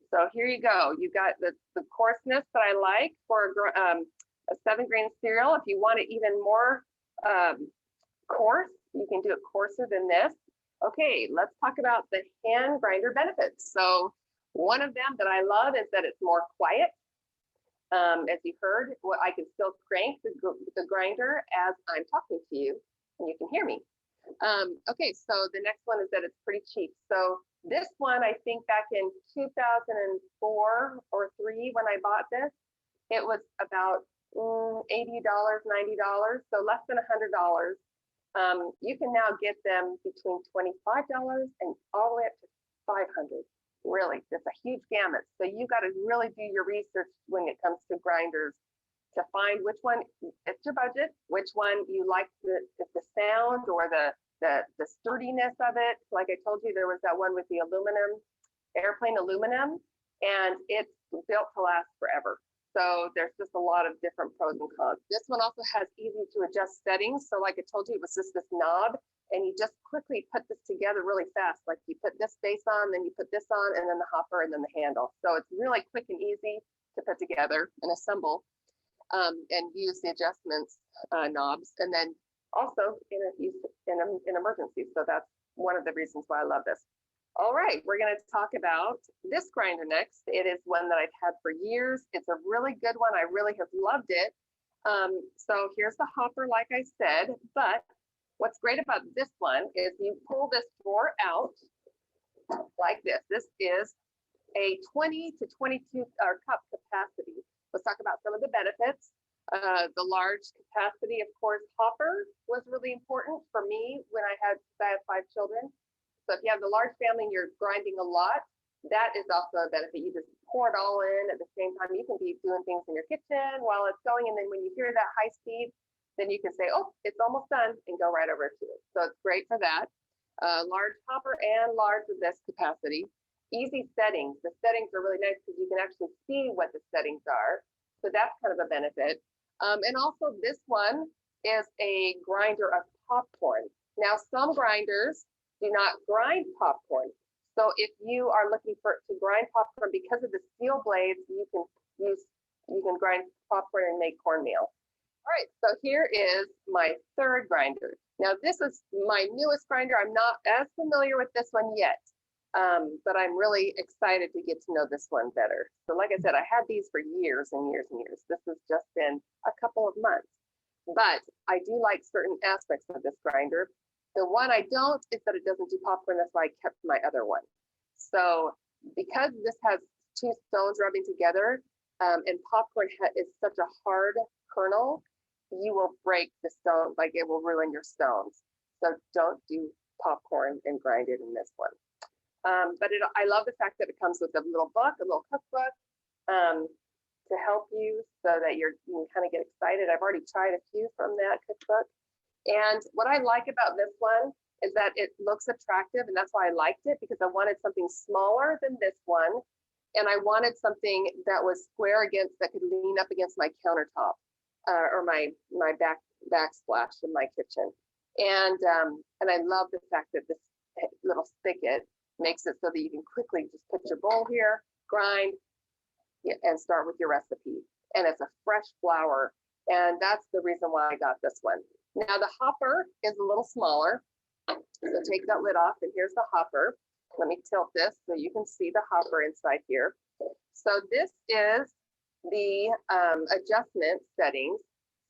So here you go. You got the coarseness that I like for a 7-grain cereal. If you want it even more coarse, you can do it coarser than this. Okay, let's talk about the hand grinder benefits. So one of them that I love is that it's more quiet. As you heard, I can still crank the grinder as I'm talking to you, and you can hear me. Okay, so the next one is that it's pretty cheap. So this one, I think back in 2004 or 3 when I bought this, it was about $80, $90, so less than $100. You can now get them between $25 and all the way up to $500. Really, that's a huge gamut. So you got to really do your research when it comes to grinders to find which one fits your budget, which one you like the sound or the sturdiness of it. Like I told you, there was that one with the airplane aluminum, and it's built to last forever. So there's just a lot of different pros and cons. This one also has easy to adjust settings. So like I told you, it was just this knob, and you just quickly put this together really fast. Like you put this base on, then you put this on, and then the hopper, and then the handle. So it's really quick and easy to put together and assemble, and use the adjustments knobs, and then also in emergency. So that's one of the reasons why I love this. All right, we're going to talk about this grinder next. It is one that I've had for years. It's a really good one. I really have loved it. So here's the hopper, like I said, but what's great about this one is you pull this drawer out like this. This is a 20 to 22 cup capacity. Let's talk about some of the benefits. The large capacity, of course, hopper was really important for me when I have 5 children. So if you have the large family and you're grinding a lot, that is also a benefit. You just pour it all in at the same time. You can be doing things in your kitchen while it's going. And then when you hear that high speed, then you can say, oh, it's almost done, and go right over to it. So it's great for that. Large hopper and large of this capacity. Easy settings. The settings are really nice because you can actually see what the settings are. So that's kind of a benefit. And also this one is a grinder of popcorn. Now, some grinders do not grind popcorn. So if you are looking to grind popcorn, because of the steel blades, you can grind popcorn and make cornmeal. All right, so here is my third grinder. Now this is my newest grinder. I'm not as familiar with this one yet, but I'm really excited to get to know this one better. So like I said, I had these for years and years and years. This has just been a couple of months, but I do like certain aspects of this grinder. The one I don't is that it doesn't do popcorn. That's why I kept my other one. So because this has 2 stones rubbing together, and popcorn is such a hard kernel, you will break the stone, like it will ruin your stones. So don't do popcorn and grind it in this one. But I love the fact that it comes with a little book, a little cookbook, to help you so that you can kind of get excited. I've already tried a few from that cookbook. And what I like about this one is that it looks attractive, and that's why I liked it, because I wanted something smaller than this one, and I wanted something that was square that could lean up against my countertop or my backsplash in my kitchen. And I love the fact that this little spigot makes it so that you can quickly just put your bowl here, grind, and start with your recipe. And it's a fresh flour, and that's the reason why I got this one. Now the hopper is a little smaller, so take that lid off, and here's the hopper. Let me tilt this so you can see the hopper inside here. So this is the adjustment settings.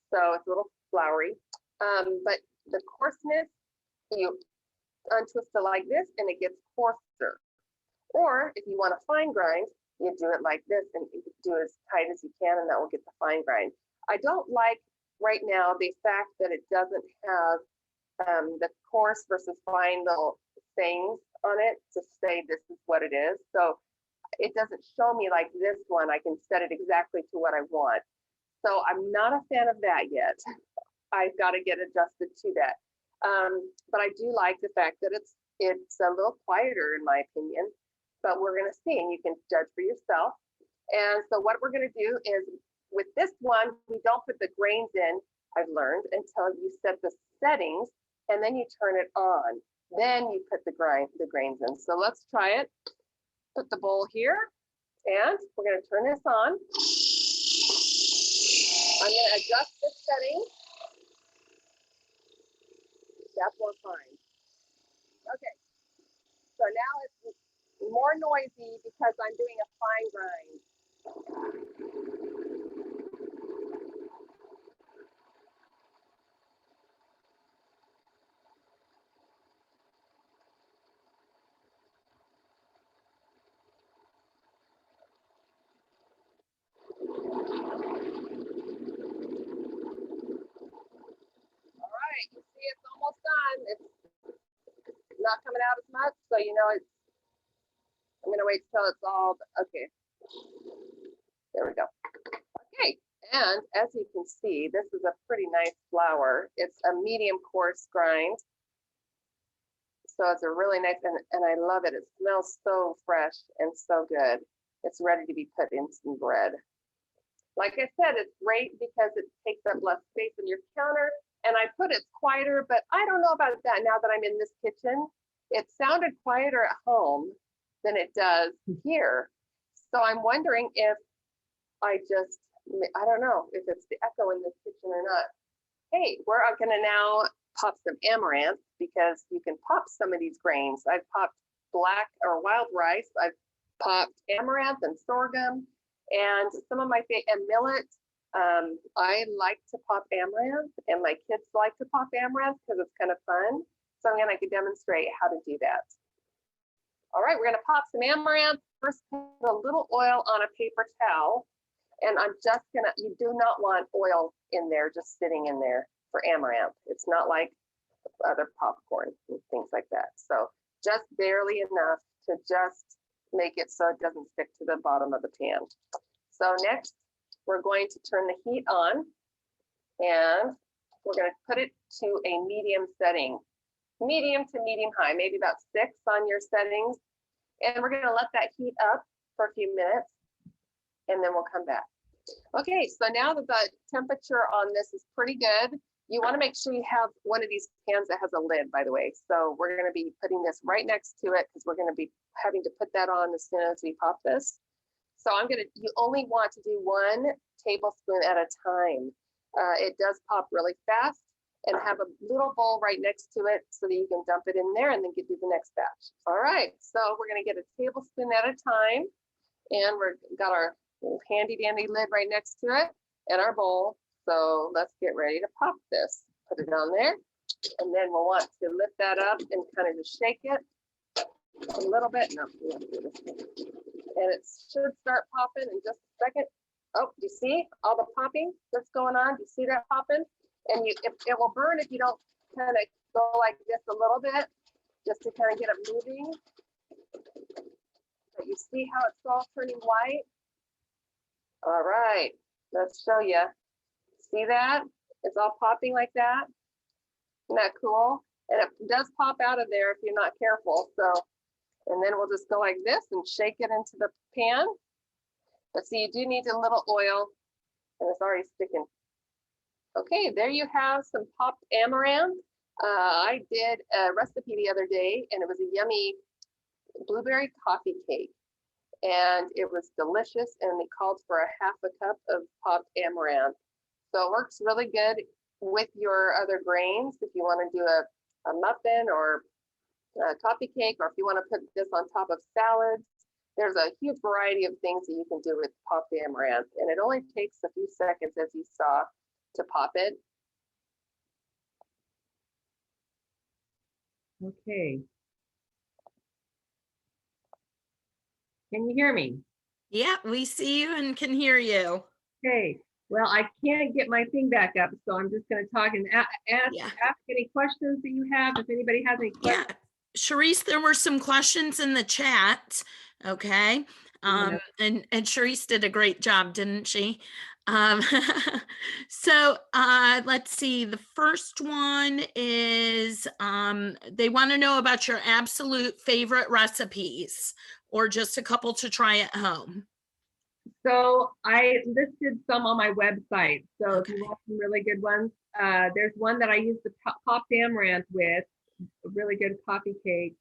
So it's a little floury, but the coarseness, you untwist it like this and it gets coarser. Or if you want a fine grind, you do it like this and you do it as tight as you can, and that will get the fine grind. I don't like right now the fact that it doesn't have the coarse versus fine little things on it to say this is what it is. So it doesn't show me like this one. I can set it exactly to what I want. So I'm not a fan of that yet. I've got to get adjusted to that. But I do like the fact that it's a little quieter in my opinion, but we're going to see, and you can judge for yourself. And so what we're going to do is, with this one, we don't put the grains in, I've learned, until you set the settings, and then you turn it on. Then you put the grains in. So let's try it. Put the bowl here, and we're going to turn this on. I'm going to adjust the setting. That's more fine. Okay. So now it's more noisy because I'm doing a fine grind. You see it's almost done. It's not coming out as much, so you know I'm gonna wait till it's all okay. There we go. Okay, and as you can see, this is a pretty nice flour. It's a medium coarse grind, so it's a really nice, and I love it. It smells so fresh and so good. It's ready to be put in some bread. Like I said, it's great because it takes up less space on your counter. and I put it's quieter, but I don't know about that now that I'm in this kitchen. It sounded quieter at home than it does here. So I'm wondering if I don't know if it's the echo in this kitchen or not. Hey, we're gonna now pop some amaranth because you can pop some of these grains. I've popped black or wild rice. I've popped amaranth and sorghum and some of my and millet. I like to pop amaranth and my kids like to pop amaranth because it's kind of fun. So I'm gonna demonstrate how to do that. All right, we're gonna pop some amaranth. First, put a little oil on a paper towel. And I'm just gonna, you do not want oil in there, just sitting in there for amaranth. It's not like other popcorn and things like that. So just barely enough to just make it so it doesn't stick to the bottom of the pan. So next, we're going to turn the heat on and we're gonna put it to a medium setting, medium to medium high, maybe about 6 on your settings. And we're gonna let that heat up for a few minutes and then we'll come back. Okay, so now that the temperature on this is pretty good, you want to make sure you have one of these pans that has a lid, by the way. So we're going to be putting this right next to it because we're going to be having to put that on as soon as we pop this. So you only want to do 1 tablespoon at a time. It does pop really fast, and have a little bowl right next to it so that you can dump it in there and then do the next batch. All right, so we're going to get a tablespoon at a time. And we've got our little handy dandy lid right next to it and our bowl. So let's get ready to pop this. Put it on there. And then we'll want to lift that up and kind of just shake it a little bit. No, we want to do this. And it should start popping in just a second. Oh, do you see all the popping that's going on? Do you see that popping? And it will burn if you don't kind of go like this a little bit, just to kind of get it moving. You see how it's all turning white? All right, let's show you. See that? It's all popping like that. Isn't that cool? And it does pop out of there if you're not careful. So, and then we'll just go like this and shake it into the pan. But see, you do need a little oil, and it's already sticking. Okay, there you have some popped amaranth. I did a recipe the other day, and it was a yummy blueberry coffee cake, and it was delicious, and it called for a half a cup of popped amaranth. So it works really good with your other grains if you want to do a muffin or a coffee cake, or if you want to put this on top of salads. There's a huge variety of things that you can do with popped amaranth, and it only takes a few seconds, as you saw, to pop it. Okay. Can you hear me? Yeah, we see you and can hear you. Okay. Well, I can't get my thing back up, so I'm just going to talk and ask any questions that you have. If anybody has any questions. Yeah, Sharice, there were some questions in the chat. Okay. And Sharice did a great job, didn't she? So let's see. The first one is they want to know about your absolute favorite recipes, or just a couple to try at home. So I listed some on my website. So if you want some really good ones, there's one that I use the popped amaranth with, a really good coffee cake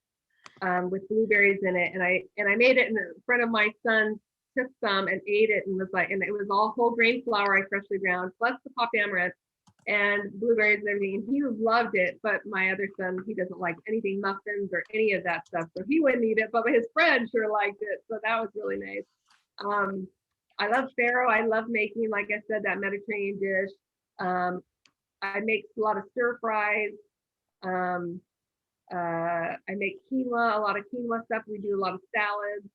with blueberries in it. And I made it in front of my son, took some and ate it, and was like, and it was all whole grain flour I freshly ground, plus the popped amaranth and blueberries and everything. And he loved it, but my other son, he doesn't like anything muffins or any of that stuff, so he wouldn't eat it, but his friend sure liked it. So that was really nice. I love farro. I love making, like I said, that Mediterranean dish. I make a lot of stir fries. I make quinoa, a lot of quinoa stuff. We do a lot of salads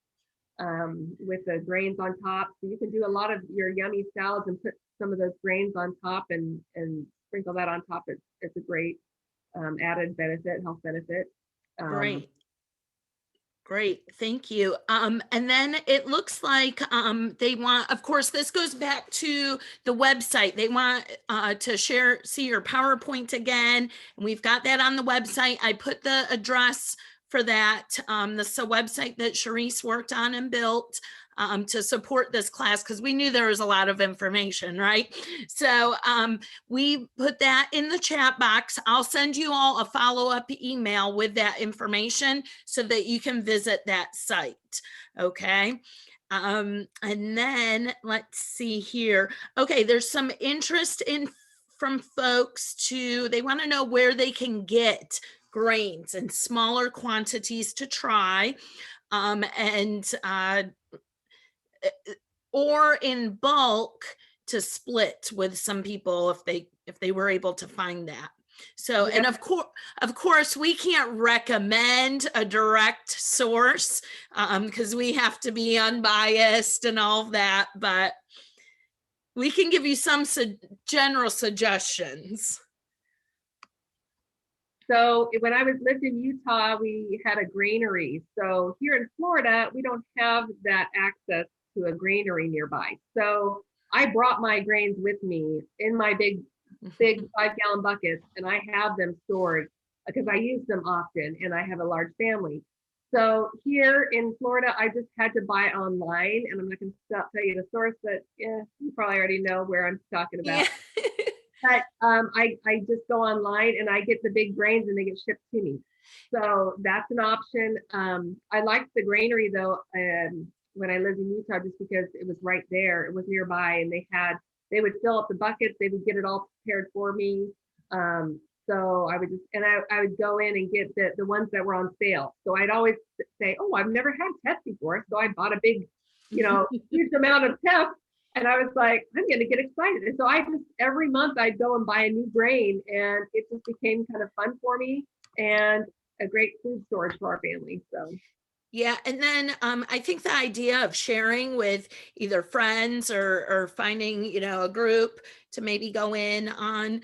with the grains on top. So you can do a lot of your yummy salads and put some of those grains on top and sprinkle that on top. It's a great added benefit, health benefit. Great, thank you. And then it looks like they want, of course, this goes back to the website. They want to see your PowerPoint again. And we've got that on the website. I put the address for that. This is a website that Sharice worked on and built. to support this class because we knew there was a lot of information, right? So we put that in the chat box. I'll send you all a follow-up email with that information so that you can visit that site, okay? And then let's see here. Okay, there's some interest in from folks they want to know where they can get grains in smaller quantities to try, or in bulk to split with some people if they were able to find that. So, Yeah. and of course, we can't recommend a direct source because we have to be unbiased and all of that, but we can give you some general suggestions. So when I lived in Utah, we had a granary. So here in Florida, we don't have that access to a granary nearby. So I brought my grains with me in my big 5-gallon buckets, and I have them stored because I use them often and I have a large family. So here in Florida, I just had to buy online, and I'm not going to tell you the source, but yeah, you probably already know where I'm talking about. Yeah. But I just go online and I get the big grains and they get shipped to me. So that's an option. I liked the granary though, when I lived in Utah, just because it was right there. It was nearby, and they would fill up the buckets. They would get it all prepared for me. So I would I would go in and get the ones that were on sale. So I'd always say, oh, I've never had teff before. So I bought a big, huge amount of teff. And I was like, I'm going to get excited. And so every month I'd go and buy a new grain, and it just became kind of fun for me and a great food storage for our family. So. Yeah, and then I think the idea of sharing with either friends or finding, a group to maybe go in on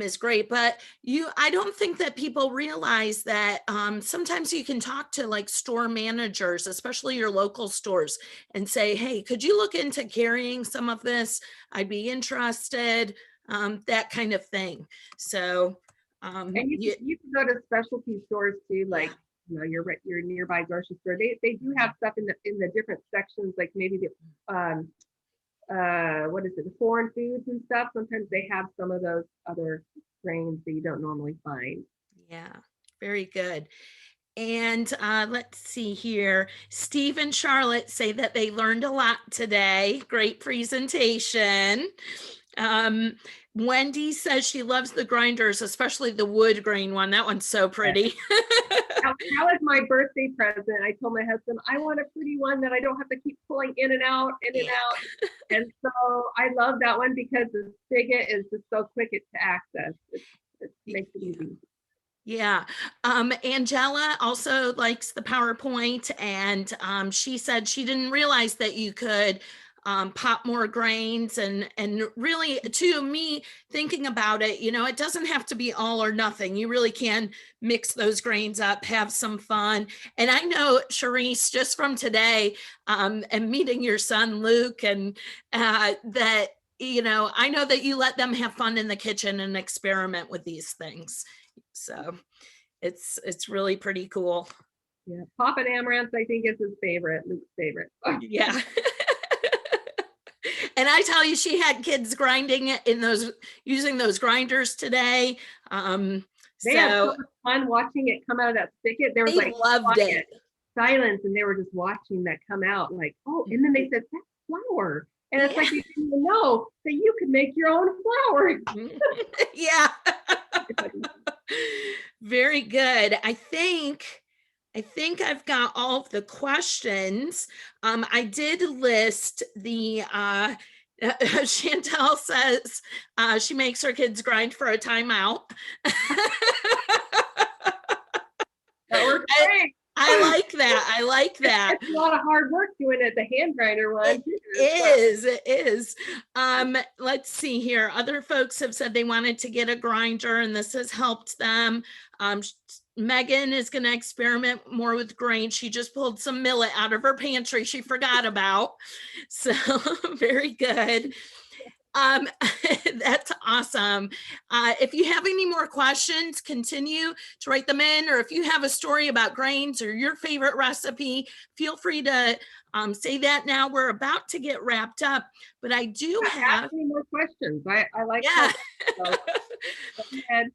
is great. But I don't think that people realize that sometimes you can talk to like store managers, especially your local stores, and say, hey, could you look into carrying some of this? I'd be interested, that kind of thing. So. And you can go to specialty stores too, like, your nearby grocery store. They do have stuff in the different sections, like maybe the the foreign foods and stuff. Sometimes they have some of those other grains that you don't normally find. Yeah, very good. And let's see here. Steve and Charlotte say that they learned a lot today. Great presentation. Wendy says she loves the grinders, especially the wood grain one. That one's so pretty. That was my birthday present. I told my husband, I want a pretty one that I don't have to keep pulling in and out, out. And so I love that one because the spigot is just so quick to access. It makes it easy. Yeah. Angela also likes the PowerPoint, and she said she didn't realize that you could pop more grains, and really, to me, thinking about it, it doesn't have to be all or nothing. You really can mix those grains up, have some fun. And I know, Sharice, just from today and meeting your son Luke, and that I know that you let them have fun in the kitchen and experiment with these things. So it's really pretty cool. Yeah, Papa Amaranth, I think, is his favorite, Luke's favorite. Yeah. And I tell you, she had kids grinding using those grinders today. They had so much fun watching it come out of that spigot. There was they loved it. Silence, and they were just watching that come out, like, oh, and then they said, that's flour. And it's like, you didn't even know that you could make your own flour. Yeah. Very good. I think I've got all of the questions. I did list the Chantel says she makes her kids grind for a timeout. That works great. I like that. It's a lot of hard work doing it, the hand grinder one. It is. Let's see here. Other folks have said they wanted to get a grinder, and this has helped them. Megan is going to experiment more with grain. She just pulled some millet out of her pantry she forgot about. So very good. Um, that's awesome. If you have any more questions, continue to write them in, or if you have a story about grains or your favorite recipe, feel free to say that now. We're about to get wrapped up, but I do have, Ask me more questions. I like yeah. so go ahead.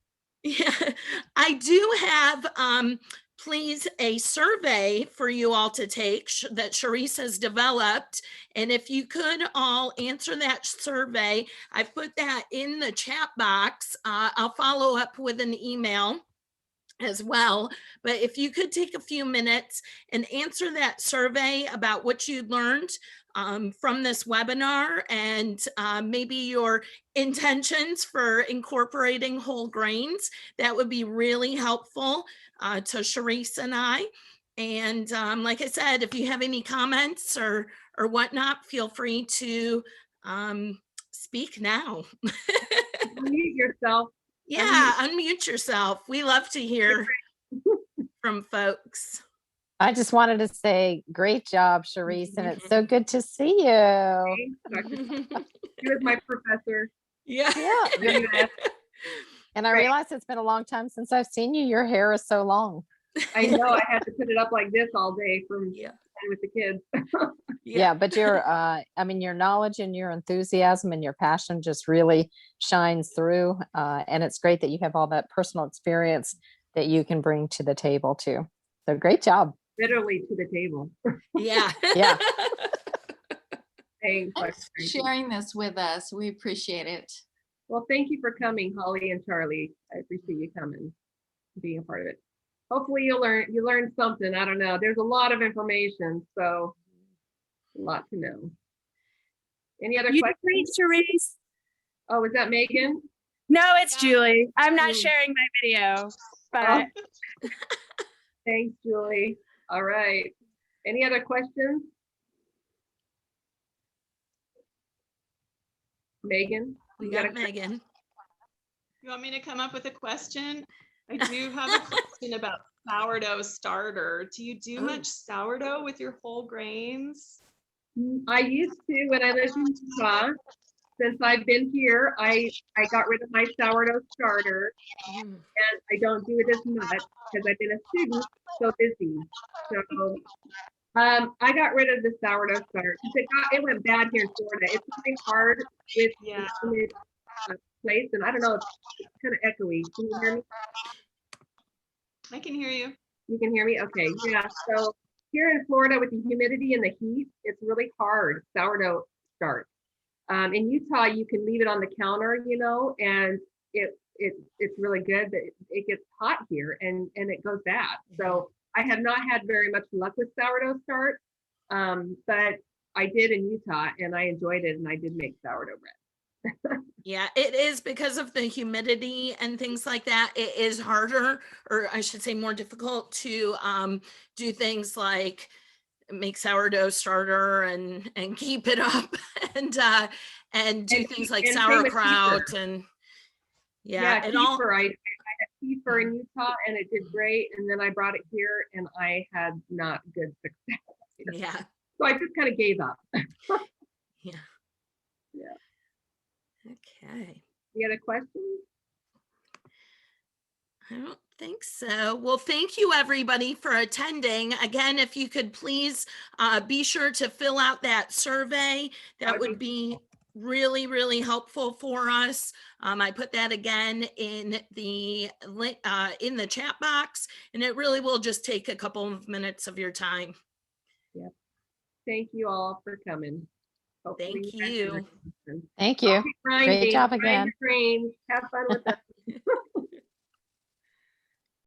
Yeah, I do have, please, a survey for you all to take that Sharice has developed. And if you could all answer that survey, I put that in the chat box. I'll follow up with an email as well. But if you could take a few minutes and answer that survey about what you learned from this webinar, and maybe your intentions for incorporating whole grains, that would be really helpful to Sharice and I. And like I said, if you have any comments or whatnot, feel free to speak now. Unmute yourself. Yeah, unmute yourself. We love to hear from folks. I just wanted to say, great job, Sharice, and it's so good to see you. He was my professor. Yeah. Yeah. And I Right. realize it's been a long time since I've seen you. Your hair is so long. I know I had to put it up like this all day from Yeah. with the kids. Yeah, but your I mean, your knowledge and your enthusiasm and your passion just really shines through. And it's great that you have all that personal experience that you can bring to the table too. So great job. Literally to the table. Yeah. Yeah. Thanks. Thanks for sharing this with us. We appreciate it. Well, thank you for coming, Holly and Charlie. I appreciate you coming, being a part of it. Hopefully you learned something. I don't know. There's a lot of information, so a lot to know. Any other You did great, questions? Sharice. Oh, is that Megan? No, it's Julie. I'm not Mm. sharing my video, Oh, but thanks, Julie. All right. Any other questions? Megan? We you got got a- Megan. You want me to come up with a question? I do have a question about sourdough starter. Do you do Oh. much sourdough with your whole grains? I used to when I lived in Utah. Since I've been here, I got rid of my sourdough starter, Mm. and I don't do it as much because I've been a student, so busy. So I got rid of the sourdough starter because it went bad here in Florida. It's really hard with Yeah. the humid place, and I don't know, it's kind of echoey. Can you hear me? I can hear you. You can hear me? Okay, yeah. So here in Florida with the humidity and the heat, it's really hard sourdough start. In Utah, you can leave it on the counter, and it's really good, but it gets hot here and it goes bad. So I have not had very much luck with sourdough start, but I did in Utah and I enjoyed it, and I did make sourdough bread. Yeah, it is because of the humidity and things like that. It is harder, or I should say more difficult to do things like make sourdough starter and keep it up and do And things keep- like and same with sauerkraut and yeah, it all kefir. I had kefir in Utah and it did great, and then I brought it here and I had not good success. yeah. So I just kind of gave up. Yeah. Yeah. Okay. Any other questions? I don't think so. Well, thank you everybody for attending. Again, if you could please be sure to fill out that survey, that would be really, really helpful for us. I put that again in the chat box, and it really will just take a couple of minutes of your time. Thank you all for coming. Hopefully Thank guys you. learned something. Thank you. Happy grinding, job grind again. your grains. Have fun with that.